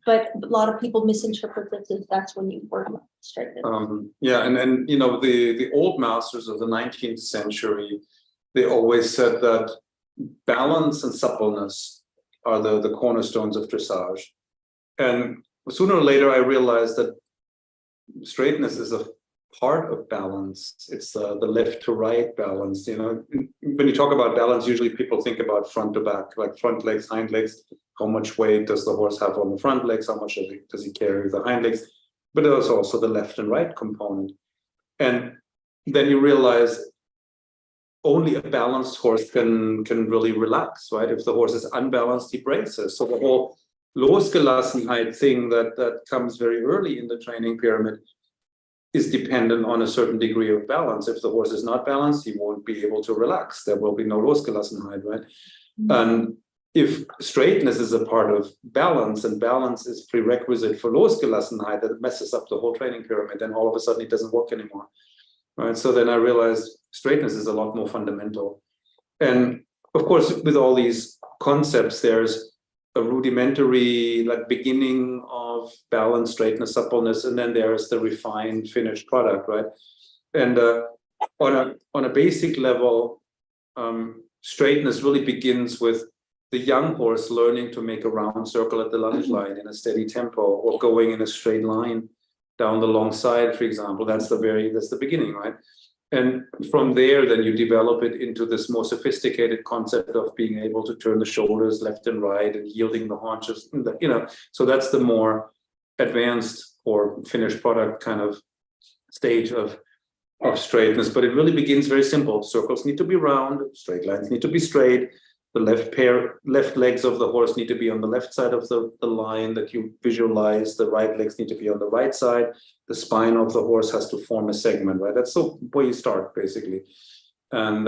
but a lot of people misinterpret this as that's when you work on straightness. And the old masters of the 19th century, they always said that balance and suppleness are the cornerstones of dressage. And sooner or later, I realized that straightness is a part of balance. It's the left to right balance. When you talk about balance, usually people think about front to back, like front legs, hind legs. How much weight does the horse have on the front legs? How much does he carry with the hind legs? But there's also the left and right component. And then you realize only a balanced horse can really relax, right? If the horse is unbalanced, he braces. So the whole Losgelassenheit thing that comes very early in the training pyramid is dependent on a certain degree of balance. If the horse is not balanced, he won't be able to relax. There will be no Losgelassenheit, right? And if straightness is a part of balance, and balance is prerequisite for Losgelassenheit, that messes up the whole training pyramid, then all of a sudden it doesn't work anymore. Right, so then I realized straightness is a lot more fundamental, And of course, with all these concepts, there's a rudimentary like beginning of balance, straightness, suppleness, and then there's the refined finished product, right? And on a basic level, straightness really begins with the young horse learning to make a round circle at the lunge line in a steady tempo, or going in a straight line down the long side, for example. That's the beginning, right? And from there, then you develop it into this more sophisticated concept of being able to turn the shoulders left and right and yielding the haunches, you know. So that's the more advanced or finished product kind of stage of straightness. But it really begins very simple. Circles need to be round, straight lines need to be straight. The left legs of the horse need to be on the left side of the line that you visualize. The right legs need to be on the right side. The spine of the horse has to form a segment, right? That's the way you start, basically. And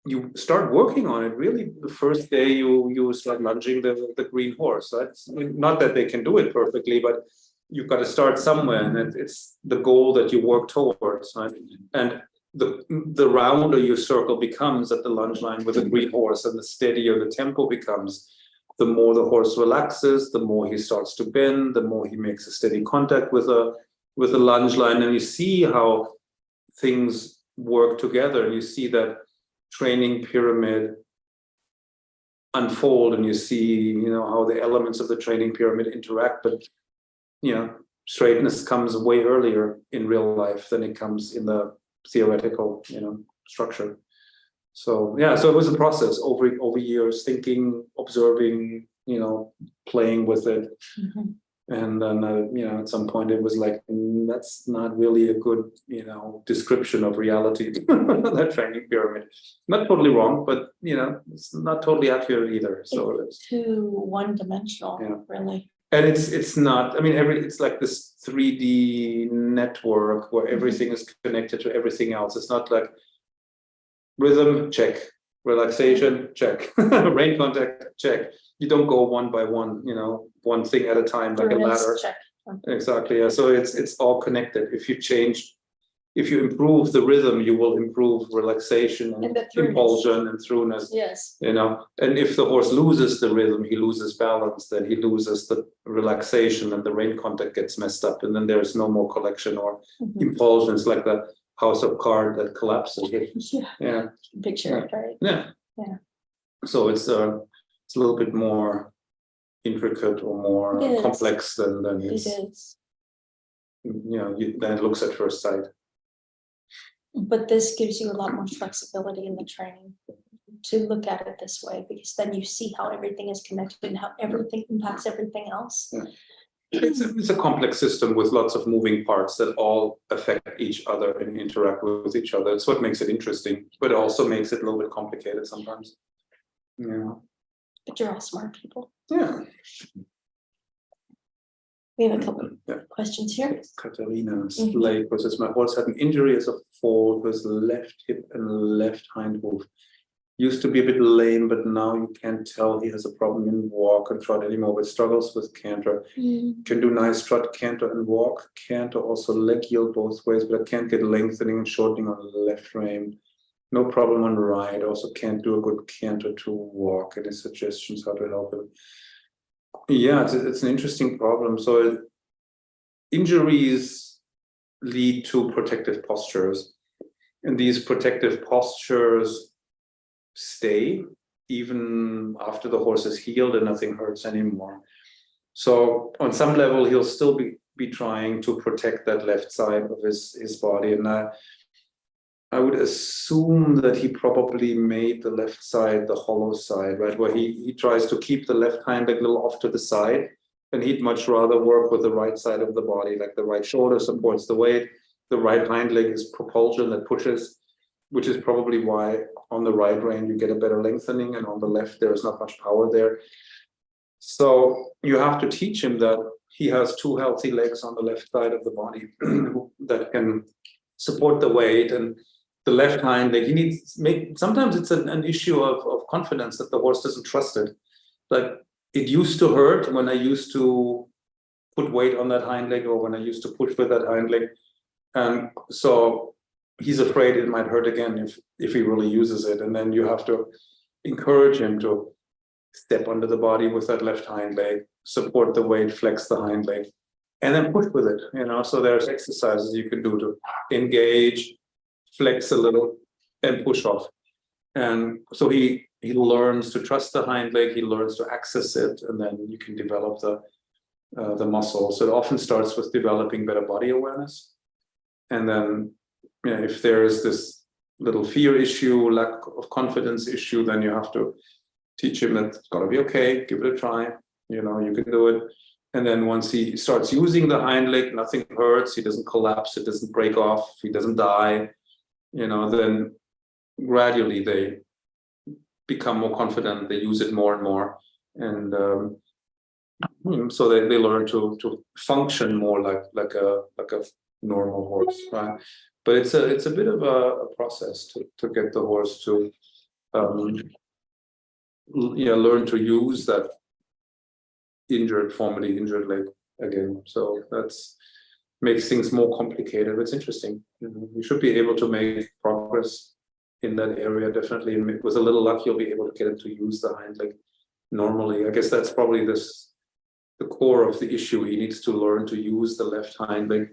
you start working on it really the first day you start lunging the green horse. That's not that they can do it perfectly, but you've got to start somewhere, and it's the goal that you work towards, right? And the rounder your circle becomes at the lunge line with a green horse, and the steadier the tempo becomes, the more the horse relaxes, the more he starts to bend, the more he makes a steady contact with a lunge line, and you see how things work together, and you see that training pyramid unfold, and you see, you know, how the elements of the training pyramid interact. But you know, straightness comes way earlier in real life than it comes in the theoretical, you know, structure. So yeah, so it was a process over years, thinking, observing, you know, playing with it. And then you know, at some point it was like, that's not really a good, you know, description of reality. That training pyramid, not totally wrong, but you know, it's not totally accurate either. So it's too one-dimensional, yeah. Really. And it's not, I mean, it's like this 3D network where everything is connected to everything else. It's not like rhythm, check, relaxation, check, rain contact, check. You don't go one by one, you know, one thing at a time, like a ladder. Check. Exactly, yeah. So it's all connected. If you improve the rhythm, you will improve relaxation and impulsion and throughness. Yes. You know, and if the horse loses the rhythm, he loses balance, then he loses the relaxation, and the rein contact gets messed up, and then there's no more collection or impulsion. It's like the house of cards that collapses. Yeah. Picture it, right? Yeah. Yeah. So it's a little bit more intricate or more complex than it's. It is. You know, then it looks at first sight. But this gives you a lot more flexibility in the training to look at it this way, because then you see how everything is connected and how everything impacts everything else. Yeah. It's a complex system with lots of moving parts that all affect each other and interact with each other. It's what makes it interesting, but it also makes it a little bit complicated sometimes. Yeah. But you're all smart people. Yeah. We have a couple questions here. Katarina Slade says, my horse had an injury as a fall to his left hip and left hind hoof. Used to be a bit lame, but now you can't tell he has a problem in walk and trot anymore, but struggles with canter. Can do nice trot, canter, and walk. Canter also leg yield both ways, but I can't get lengthening and shortening on the left rein. No problem on the right. Also can't do a good canter to walk. Any suggestions how to help him? Yeah, it's an interesting problem. So injuries lead to protective postures, and these protective postures stay even after the horse is healed and nothing hurts anymore. So on some level, he'll still be trying to protect that left side of his body. And I would assume that he probably made the left side the hollow side, right? Where he tries to keep the left hind leg a little off to the side, and he'd much rather work with the right side of the body, like the right shoulder supports the weight, the right hind leg is propulsion that pushes, which is probably why on the right rein you get a better lengthening, and on the left there is not much power there. So you have to teach him that he has two healthy legs on the left side of the body that can support the weight, and the left hind leg, he needs sometimes it's an issue of confidence that the horse doesn't trust it. Like, it used to hurt when I used to put weight on that hind leg, or when I used to push with that hind leg. And so he's afraid it might hurt again if he really uses it. And then you have to encourage him to step under the body with that left hind leg, support the weight, flex the hind leg, and then push with it. So there's exercises you can do to engage, flex a little, and push off. And so he learns to trust the hind leg, he learns to access it, and then you can develop the muscle. So it often starts with developing better body awareness. And then if there is this little fear issue, lack of confidence issue, then you have to teach him that it's gonna be okay, give it a try, you can do it. And then once he starts using the hind leg, nothing hurts, he doesn't collapse, it doesn't break off, he doesn't die, then gradually they become more confident, they use it more and more. And so they learn to function more like a normal horse, right? But it's a bit of a process to get the horse to learn to use that formerly injured leg again. So that's makes things more complicated. It's interesting. You should be able to make progress in that area, definitely. And with a little luck, you'll be able to get him to use the hind leg normally. I guess that's probably the core of the issue. He needs to learn to use the left hind leg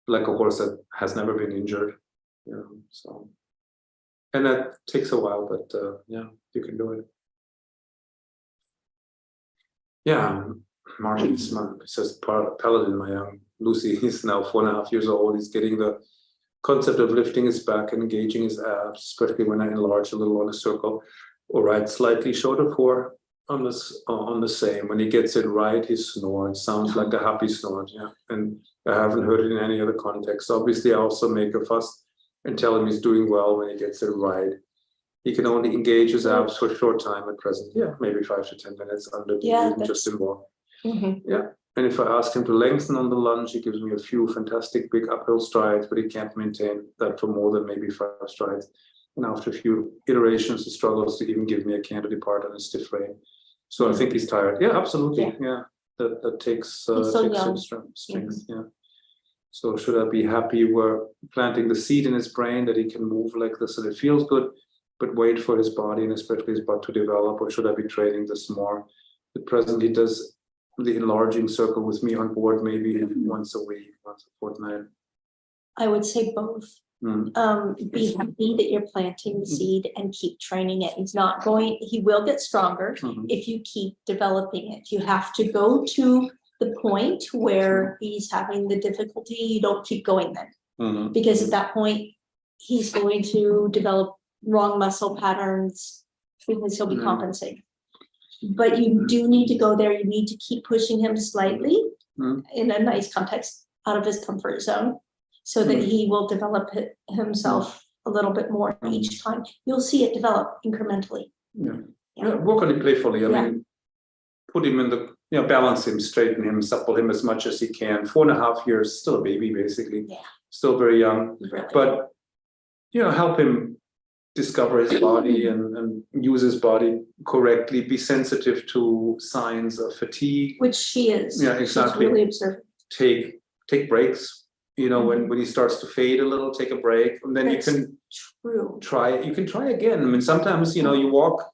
like a horse that has never been injured. So, and that takes a while, but you can do it. Yeah, Martin says Paladin, my young Lucy, he's now 4.5 years old. He's getting the concept of lifting his back and engaging his abs, especially when I enlarge a little on a circle, or right slightly shorter for on the same. When he gets it right, he snorts. Sounds like a happy snort. Yeah, and I haven't heard it in any other context. Obviously, I also make a fuss and tell him he's doing well when he gets it right. He can only engage his abs for a short time at present. Yeah, maybe 5 to 10 minutes under just in walk. Yeah. And if I ask him to lengthen on the lunge, he gives me a few fantastic big uphill strides, but he can't maintain that for more than maybe 5 strides. And after a few iterations, he struggles to even give me a canter depart on a stiff rein. So I think he's tired. Yeah, absolutely. Yeah, that takes some strength. Yeah. So should I be happy we're planting the seed in his brain that he can move like this and it feels good, but wait for his body and especially his butt to develop, or should I be training this more? At present, he does the enlarging circle with me on board maybe once a week, once a fortnight. I would say both. Be happy that you're planting the seed and keep training it. He will get stronger if you keep developing it. You have to go to the point where he's having the difficulty. You don't keep going then, because at that point he's going to develop wrong muscle patterns because he'll be compensating. But you do need to go there. You need to keep pushing him slightly in a nice context out of his comfort zone, so that he will develop himself a little bit more each time. You'll see it develop incrementally. Yeah, work on it playfully. I mean, put him in the, balance him, straighten him, supple him as much as he can. 4.5 years, still a baby, basically. Yeah. Still very young. Really. But, help him discover his body and use his body correctly, be sensitive to signs of fatigue. Which she is. Yeah, exactly. She's really observant. Take breaks. When he starts to fade a little, take a break, and then That's you can true. You can try again. I mean, sometimes you walk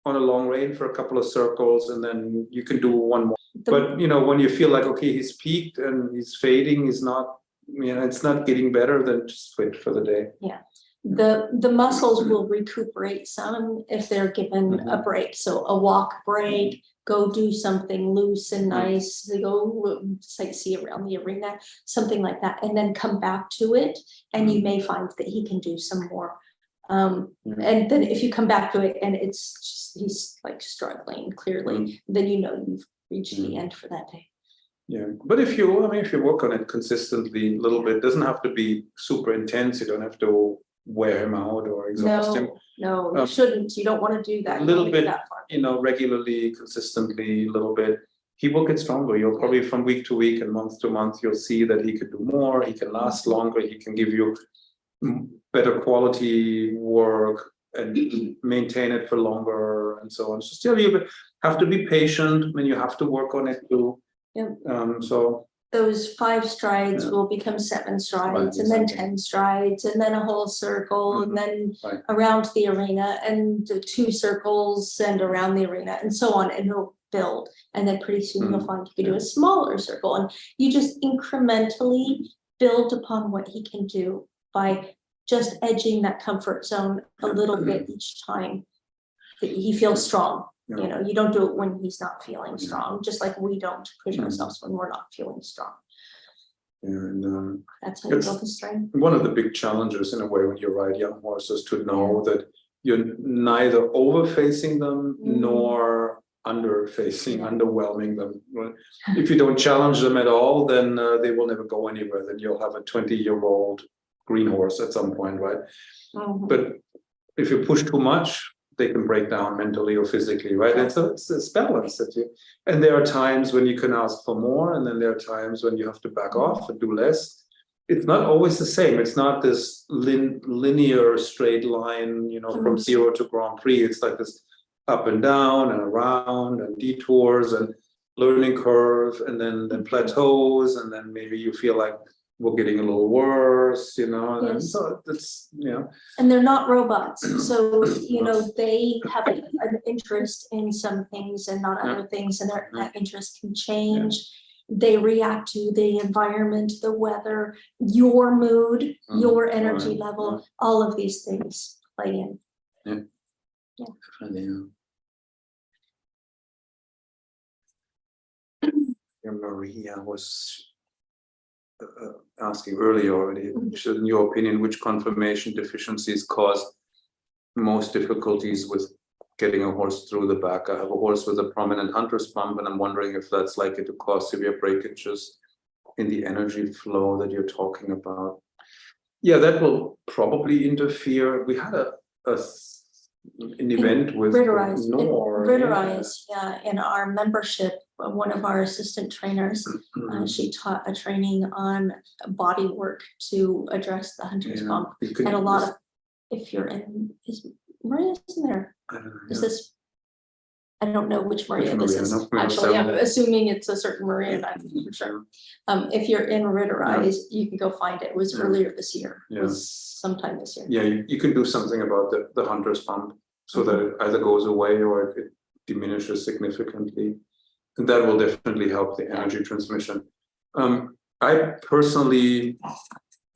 on a long rein for a couple of circles, and then you can do one more. But when you feel like okay, he's peaked and he's fading, he's not. It's not getting better. Then just quit for the day. Yeah. The muscles will recuperate some if they're given a break. So a walk break, go do something loose and nice, go sightsee around the arena, something like that, and then come back to it. And you may find that he can do some more. And then if you come back to it and it's just, he's like struggling clearly, then you've reached the end for that day. Yeah, but if you work on it consistently, a little bit, it doesn't have to be super intense. You don't have to wear him out or exhaust him. No, you shouldn't. You don't want to do that. A little bit, regularly, consistently, a little bit. He will get stronger. You'll probably from week to week and month to month, you'll see that he can do more. He can last longer. He can give you better quality work and maintain it for longer and so on. So still, you have to be patient. I mean, you have to work on it too. Yeah. So those 5 strides Yeah. will become 7 strides, Right, and then exactly. 10 strides, and then a whole circle, and then Right. around the arena, and 2 circles, and around the arena, and so on, and he'll build. And then pretty soon you'll find you can do a smaller circle, and you just incrementally build upon what he can do by just edging that comfort zone a little bit each time that he feels strong. You know, you don't do it when he's not feeling strong, just like we don't push ourselves when we're not feeling strong. And That's how you build the strength. one of the big challenges in a way when you ride young horses to know that you're neither over facing them nor under facing, underwhelming them. If you don't challenge them at all, then they will never go anywhere. Then you'll have a 20-year-old green horse at some point, right? But if you push too much, they can break down mentally or physically, right? And so it's this balance that you, and there are times when you can ask for more, and then there are times when you have to back off and do less. It's not always the same. It's not this linear straight line, you know, from 0 to Grand Prix. It's like this up and down and around and detours and learning curve, and then plateaus, and then maybe you feel like we're getting a little worse, you know. And so that's, you know. And they're not robots, so you know they have an interest in some things and not other things, and that interest can change. They react to the environment, the weather, your mood, your energy level. All of these things play in. Maria was asking earlier already, in your opinion, which conformation deficiencies cause most difficulties with getting a horse through the back? I have a horse with a prominent hunter's bump, and I'm wondering if that's likely to cause severe breakages in the energy flow that you're talking about. Yeah, that will probably interfere. We had an event with Ritterize, Nor. in our membership. One of our assistant trainers, she taught a training on body work to address the hunter's bump. And a lot of, if you're in, is Maria in there? Is this? I don't know which Maria this is. Actually, I'm assuming it's a certain Maria, I'm for sure. If you're in Ritterize, you can go find it. It was earlier this year. It was sometime this year. Yeah, you can do something about the hunter's bump so that it either goes away or it diminishes significantly. And that will definitely help the energy transmission. I personally,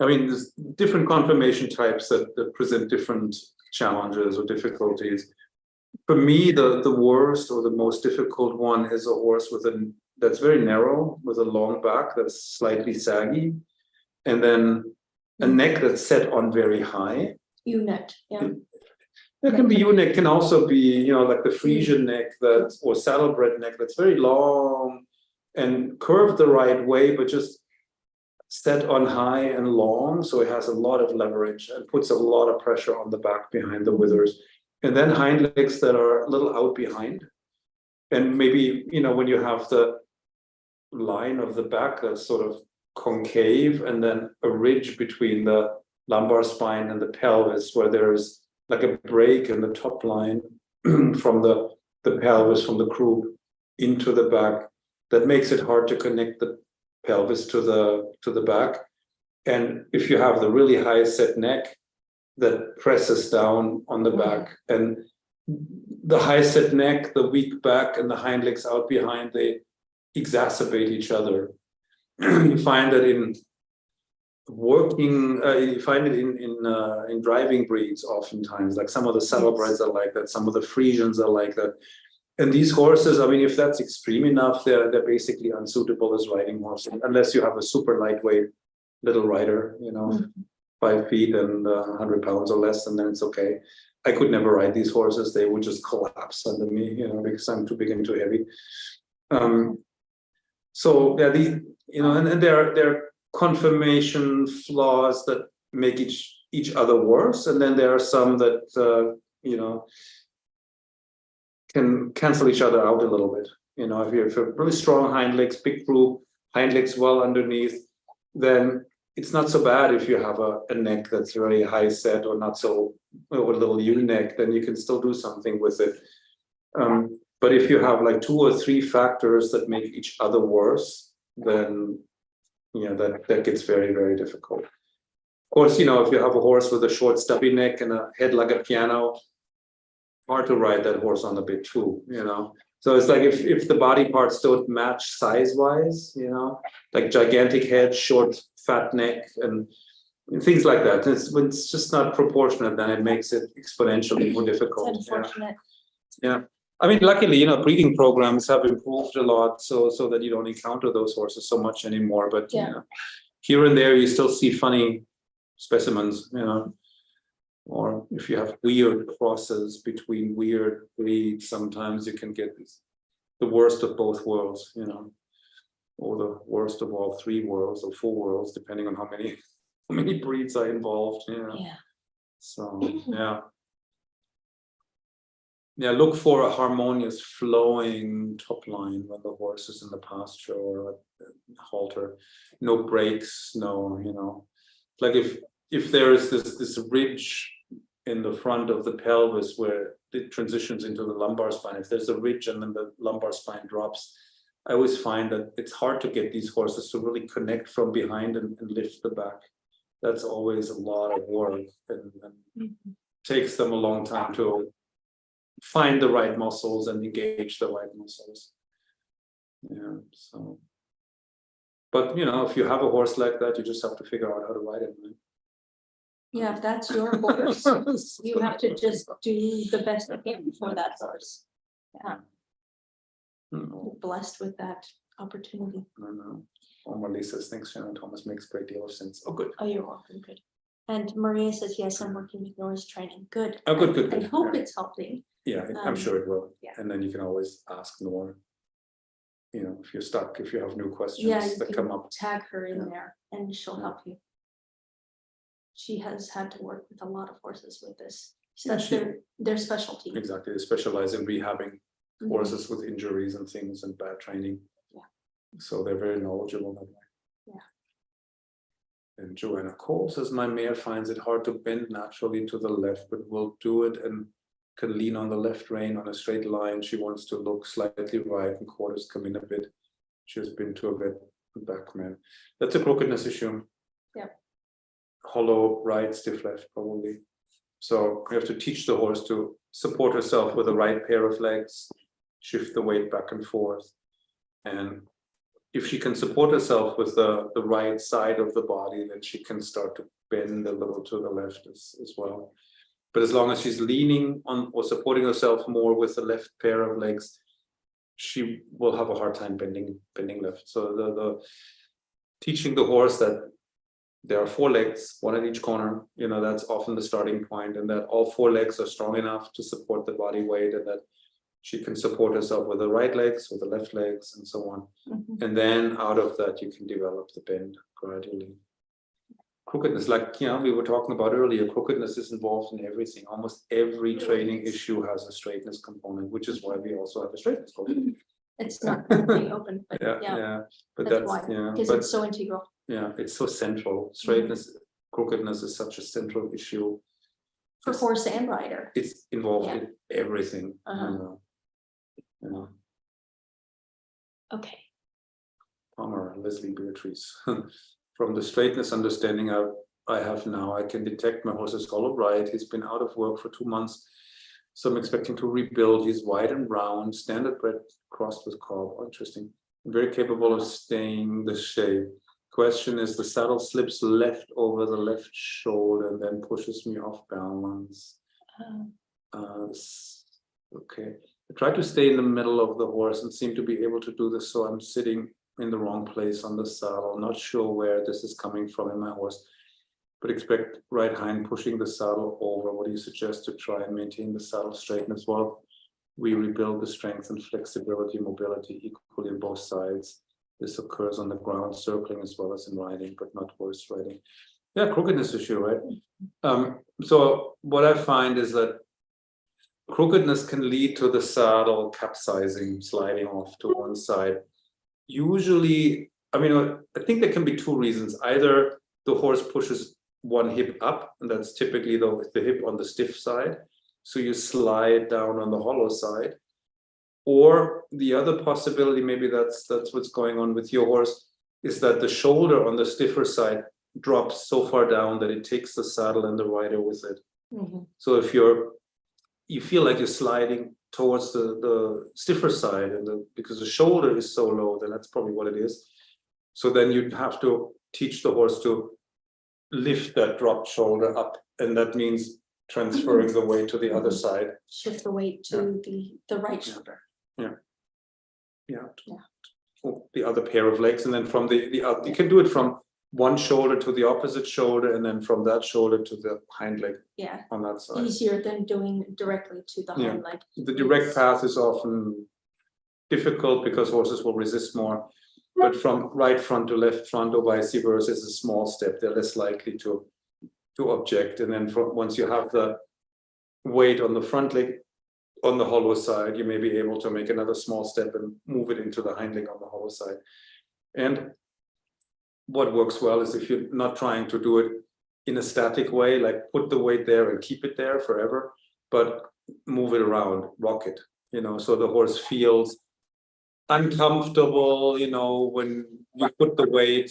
I mean, there's different conformation types that present different challenges or difficulties. For me, the worst or the most difficult one is a horse that's very narrow, with a long back that's slightly saggy, and then a neck that's set on very high. U-neck, It can be U-neck, can also be, you know, like the Frisian neck or saddlebred neck that's very long and curved the right way, but just set on high and long. So it has a lot of leverage and puts a lot of pressure on the back behind the withers. And then hind legs that are a little out behind. And maybe, you know, when you have the line of the back that's sort of concave, and then a ridge between the lumbar spine and the pelvis, where there's like a break in the top line from the pelvis, from the croup into the back, that makes it hard to connect the pelvis to the back. And if you have the really high set neck that presses down on the back, and the high set neck, the weak back, and the hind legs out behind, they exacerbate each other. You find that in working, you find it in driving breeds oftentimes, like some of the saddlebreds are like that, some of the Frisians are like that. And these horses, I mean, if that's extreme enough, they're basically unsuitable as riding horses, unless you have a super lightweight little rider, you know, 5 feet and 100 pounds or less, and then it's okay. I could never ride these horses. They would just collapse under me, you know, because I'm too big and too heavy. So yeah, and there are conformation flaws that make each other worse, and then there are some that you know, can cancel each other out a little bit. You know, if you have really strong hind legs, big croup, hind legs well underneath, then it's not so bad if you have a neck that's very high set or not so, or a little U neck, then you can still do something with it. But if you have like 2 or 3 factors that make each other worse, then that gets very, very difficult. Of course, if you have a horse with a short stubby neck and a head like a piano, hard to ride that horse on a bit too, So it's like if the body parts don't match size-wise, like gigantic head, short, fat neck, and things like that. When it's just not proportionate, then it makes it exponentially more difficult. It's unfortunate. Yeah. I mean, luckily, breeding programs have improved a lot so that you don't encounter those horses so much anymore. But here and there, you still see funny specimens, or if you have weird crosses between weird breeds, sometimes you can get the worst of both worlds, or the worst of all three worlds or four worlds, depending on how many breeds are involved. Yeah. So look for a harmonious flowing top line when the horse is in the pasture or halter. No breaks, no, like if there is this ridge in the front of the pelvis where it transitions into the lumbar spine, if there's a ridge and then the lumbar spine drops, I always find that it's hard to get these horses to really connect from behind and lift the back. That's always a lot of work and takes them a long time to find the right muscles and engage the right muscles. So. But, if you have a horse like that, you just have to figure out how to ride it. Right? Yeah, if that's your horse, you have to just do the best you can for that horse. Yeah. You're blessed with that opportunity. I know. Oh, Marley says, thanks, Shana. Thomas makes a great deal of sense. Oh, good. Oh, you're welcome. Good. And Maria says, yes, I'm working with noise training. Good. Oh, good. I hope it's helping. Yeah, I'm sure it will. Yeah. And then you can always ask more. If you're stuck, if you have new questions that come up. Tag her in there and she'll help you. She has had to work with a lot of horses with this. So that's their specialty. Exactly. They specialize in rehabbing horses with injuries and things and bad training. Yeah. So they're very knowledgeable that way. Yeah. And Joanna Cole says, my mare finds it hard to bend naturally to the left, but will do it and can lean on the left rein on a straight line. She wants to look slightly right and quarters come in a bit. She has been to a vet back, man. That's a crookedness issue. Yeah. Hollow right, stiff left, probably. So we have to teach the horse to support herself with the right pair of legs, shift the weight back and forth. And if she can support herself with the right side of the body, then she can start to bend a little to the left as well. But as long as she's leaning on or supporting herself more with the left pair of legs, she will have a hard time bending left. So the teaching the horse that there are four legs, one at each corner, that's often the starting point, and that all four legs are strong enough to support the body weight, and that she can support herself with the right legs, with the left legs, and so on. And then out of that, you can develop the bend gradually. Crookedness, like we were talking about earlier, crookedness is involved in everything. Almost every training issue has a straightness component, which is why we also have a straightness component. It's not completely open, but but that's why, because it's so integral. Yeah, it's so central. Straightness, crookedness is such a central issue. For horse and rider. It's involved in everything. Okay. Palmer, Leslie Beatrice. From the straightness understanding I have now, I can detect my horse is hollow right. He's been out of work for 2 months. So I'm expecting to rebuild. He's wide and round, standard bred crossed with cob. Oh, interesting. Very capable of staying the shape. Question is, the saddle slips left over the left shoulder and then pushes me off balance. Okay. I try to stay in the middle of the horse and seem to be able to do this. So I'm sitting in the wrong place on the saddle. Not sure where this is coming from in my horse, but expect right hind pushing the saddle over. What do you suggest to try and maintain the saddle straightness? Well, we rebuild the strength and flexibility, mobility equally on both sides. This occurs on the ground, circling as well as in riding, but not horse riding. Yeah, crookedness issue, right? So what I find is that crookedness can lead to the saddle capsizing, sliding off to one side. Usually, I think there can be two reasons. Either the horse pushes one hip up, and that's typically the hip on the stiff side. So you slide down on the hollow side. Or the other possibility, maybe that's what's going on with your horse. is that the shoulder on the stiffer side drops so far down that it takes the saddle and the rider with it. So if you feel like you're sliding towards the stiffer side, and because the shoulder is so low, then that's probably what it is. So then you'd have to teach the horse to lift that dropped shoulder up, and that means transferring the weight to the other side. Shift the weight to the right shoulder. The other pair of legs, and then from the other, you can do it from one shoulder to the opposite shoulder, and then from that shoulder to the hind leg on that side. Easier than doing directly to the hind leg. The direct path is often difficult because horses will resist more, but from right front to left front or vice versa is a small step. They're less likely to object, and then once you have the weight on the front leg on the hollow side, you may be able to make another small step and move it into the hind leg on the hollow side. And what works well is if you're not trying to do it in a static way, like put the weight there and keep it there forever, but move it around, rock it, so the horse feels uncomfortable, when you put the weight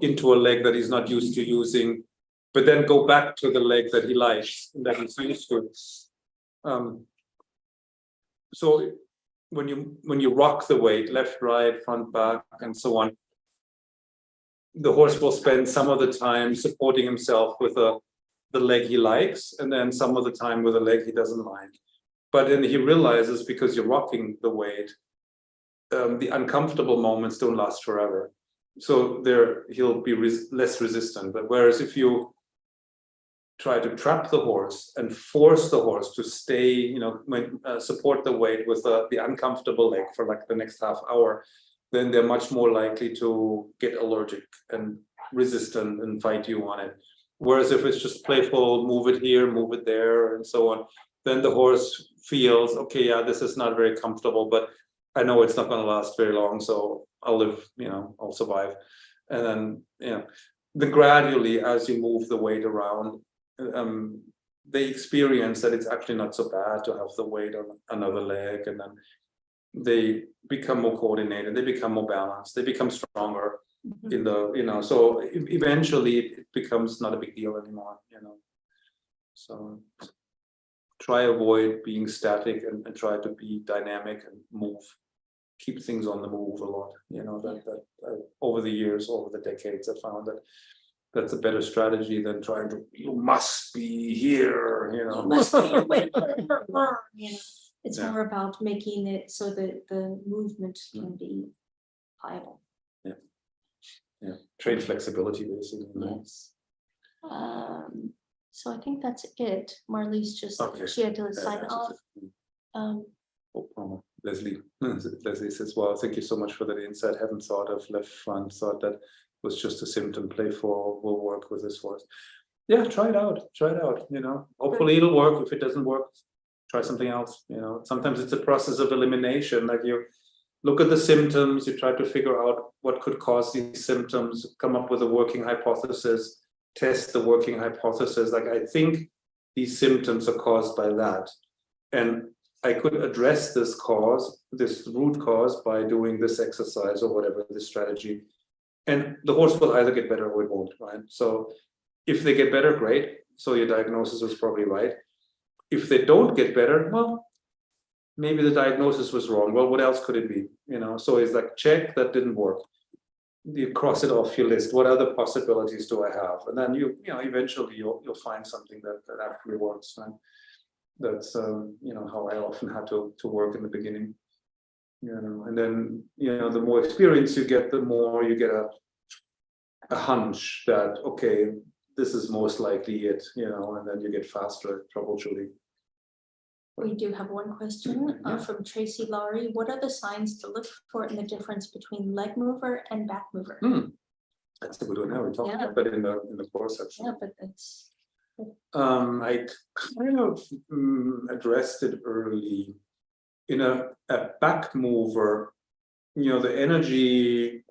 into a leg that he's not used to using, but then go back to the leg that he likes, that he's used to. So when you rock the weight, left, right, front, back, and so on, the horse will spend some of the time supporting himself with the leg he likes, and then some of the time with a leg he doesn't like. But then he realizes, because you're rocking the weight, the uncomfortable moments don't last forever. So he'll be less resistant. But whereas if you try to trap the horse and force the horse to stay, support the weight with the uncomfortable leg for like the next half hour, then they're much more likely to get allergic and resistant and fight you on it. Whereas if it's just playful, move it here, move it there, and so on, then the horse feels, okay, this is not very comfortable, but I know it's not going to last very long, so I'll live, I'll survive. And then, then gradually, as you move the weight around, they experience that it's actually not so bad to have the weight on another leg, and then they become more coordinated, they become more balanced, they become stronger in the, so eventually it becomes not a big deal anymore, So try avoid being static and try to be dynamic and move, keep things on the move a lot, that over the years, over the decades, I found that that's a better strategy than trying to, you must be here, It's more about making it so that the movement can be pliable. Trade flexibility, basically. Yes. So I think that's it. Marley's just, she had to sign off. Leslie says, well, thank you so much for that insight. Haven't thought of left front, thought that was just a symptom. Playful will work with this horse. Try it out, hopefully it'll work. If it doesn't work, try something else. Sometimes it's a process of elimination. Like you look at the symptoms, you try to figure out what could cause these symptoms, come up with a working hypothesis, test the working hypothesis. Like, I think these symptoms are caused by that, and I could address this root cause by doing this exercise or whatever, this strategy, and the horse will either get better or it won't, right? So if they get better, great. So your diagnosis was probably right. If they don't get better, well, maybe the diagnosis was wrong. Well, what else could it be? So it's like, check, that didn't work. You cross it off your list. What other possibilities do I have? And then eventually you'll find something that actually works. Right? That's how I often had to work in the beginning. And then the more experience you get, the more you get a hunch that, okay, this is most likely it, and then you get faster at troubleshooting. We do have one question from Tracy Laurie. What are the signs to look for in the difference between leg mover and back mover? That's a good one. We talked about that in the course section. Yeah, but that's. I kind of addressed it early. In a back mover, the energy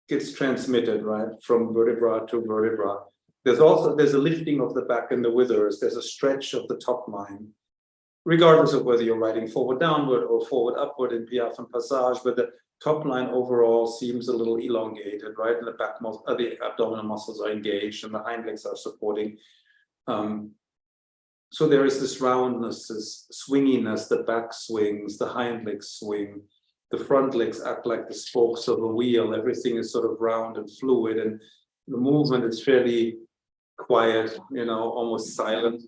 gets transmitted, right, from vertebra to vertebra. There's a lifting of the back and the withers. There's a stretch of the top line, regardless of whether you're riding forward downward or forward upward in piaffe and passage. But top line overall seems a little elongated, right? And the the abdominal muscles are engaged and the hind legs are supporting. So there is this roundness, this swinginess, the back swings, the hind legs swing, the front legs act like the spokes of a wheel. Everything is sort of round and fluid, and the movement is fairly quiet, almost silent,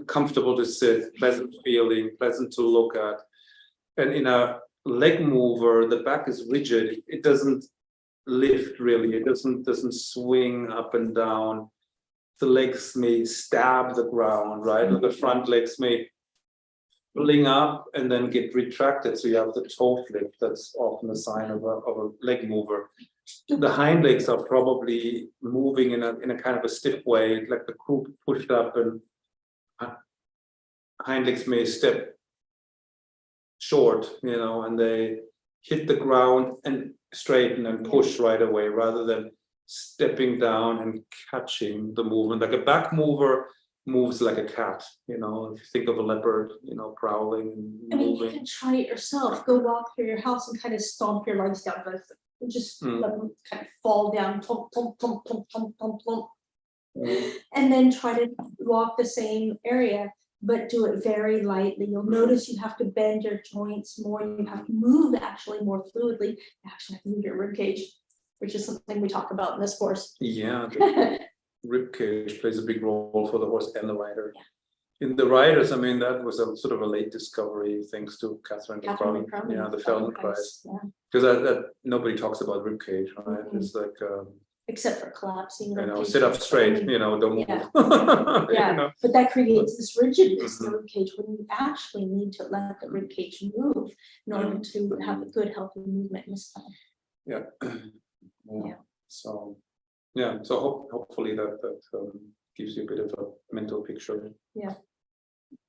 comfortable to sit, pleasant feeling, pleasant to look at. And in a leg mover, the back is rigid. It doesn't lift really. It doesn't swing up and down. The legs may stab the ground, right? Or the front legs may fling up and then get retracted. So you have the toe flip. That's often a sign of a leg mover. The hind legs are probably moving in a kind of a stiff way, like the croup pushed up, and hind legs may step short, and they hit the ground and straighten and push right away, rather than stepping down and catching the movement. Like a back mover moves like a cat, if you think of a leopard, prowling and I mean, moving. you can try it yourself. Go walk through your house and kind of stomp your legs down, but just let them kind of fall down, plump, plump, plump, plump, plump, plump, plump. And then try to walk the same area, but do it very lightly. You'll notice you have to bend your joints more. You have to move actually more fluidly. You actually have to move your rib cage, which is something we talk about in this course. Yeah, the rib cage plays a big role for the horse and the rider. In the riders, that was a sort of a late discovery, thanks to Catherine the Feldenkrais. Because that nobody talks about rib cage, right? It's like except for collapsing. Sit up straight, don't move. But that creates this rigidness in the rib cage when you actually need to let the rib cage move in order to have a good, healthy movement in the spine. So hopefully that gives you a bit of a mental picture.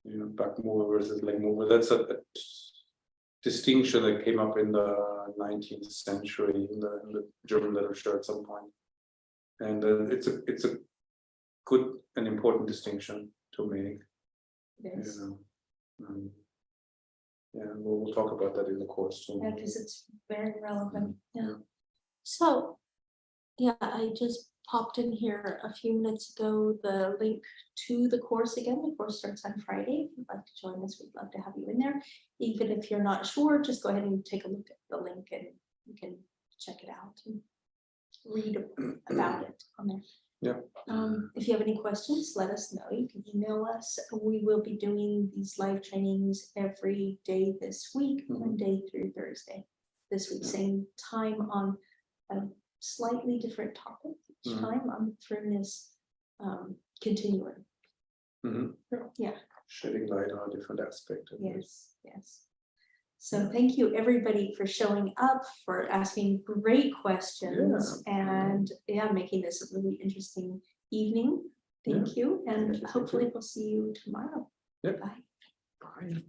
Back mover versus leg mover. That's a distinction that came up in the 19th century in the German literature at some point. And it's a good and important distinction to make. Yes. We'll talk about that in the course too. Yeah, because it's very relevant. So, I just popped in here a few minutes ago the link to the course again. The course starts on Friday. If you'd like to join us, we'd love to have you in there. Even if you're not sure, just go ahead and take a look at the link and you can check it out and read about it on there. If you have any questions, let us know. You can email us. We will be doing these live trainings every day this week, Monday through Thursday. This week, same time on a slightly different topic each time on Throughness continuum. Shedding light on a different aspect of it. Yes. So thank you everybody for showing up, for asking great questions, and making this a really interesting evening. Thank you, and hopefully we'll see you tomorrow. Bye. Bye.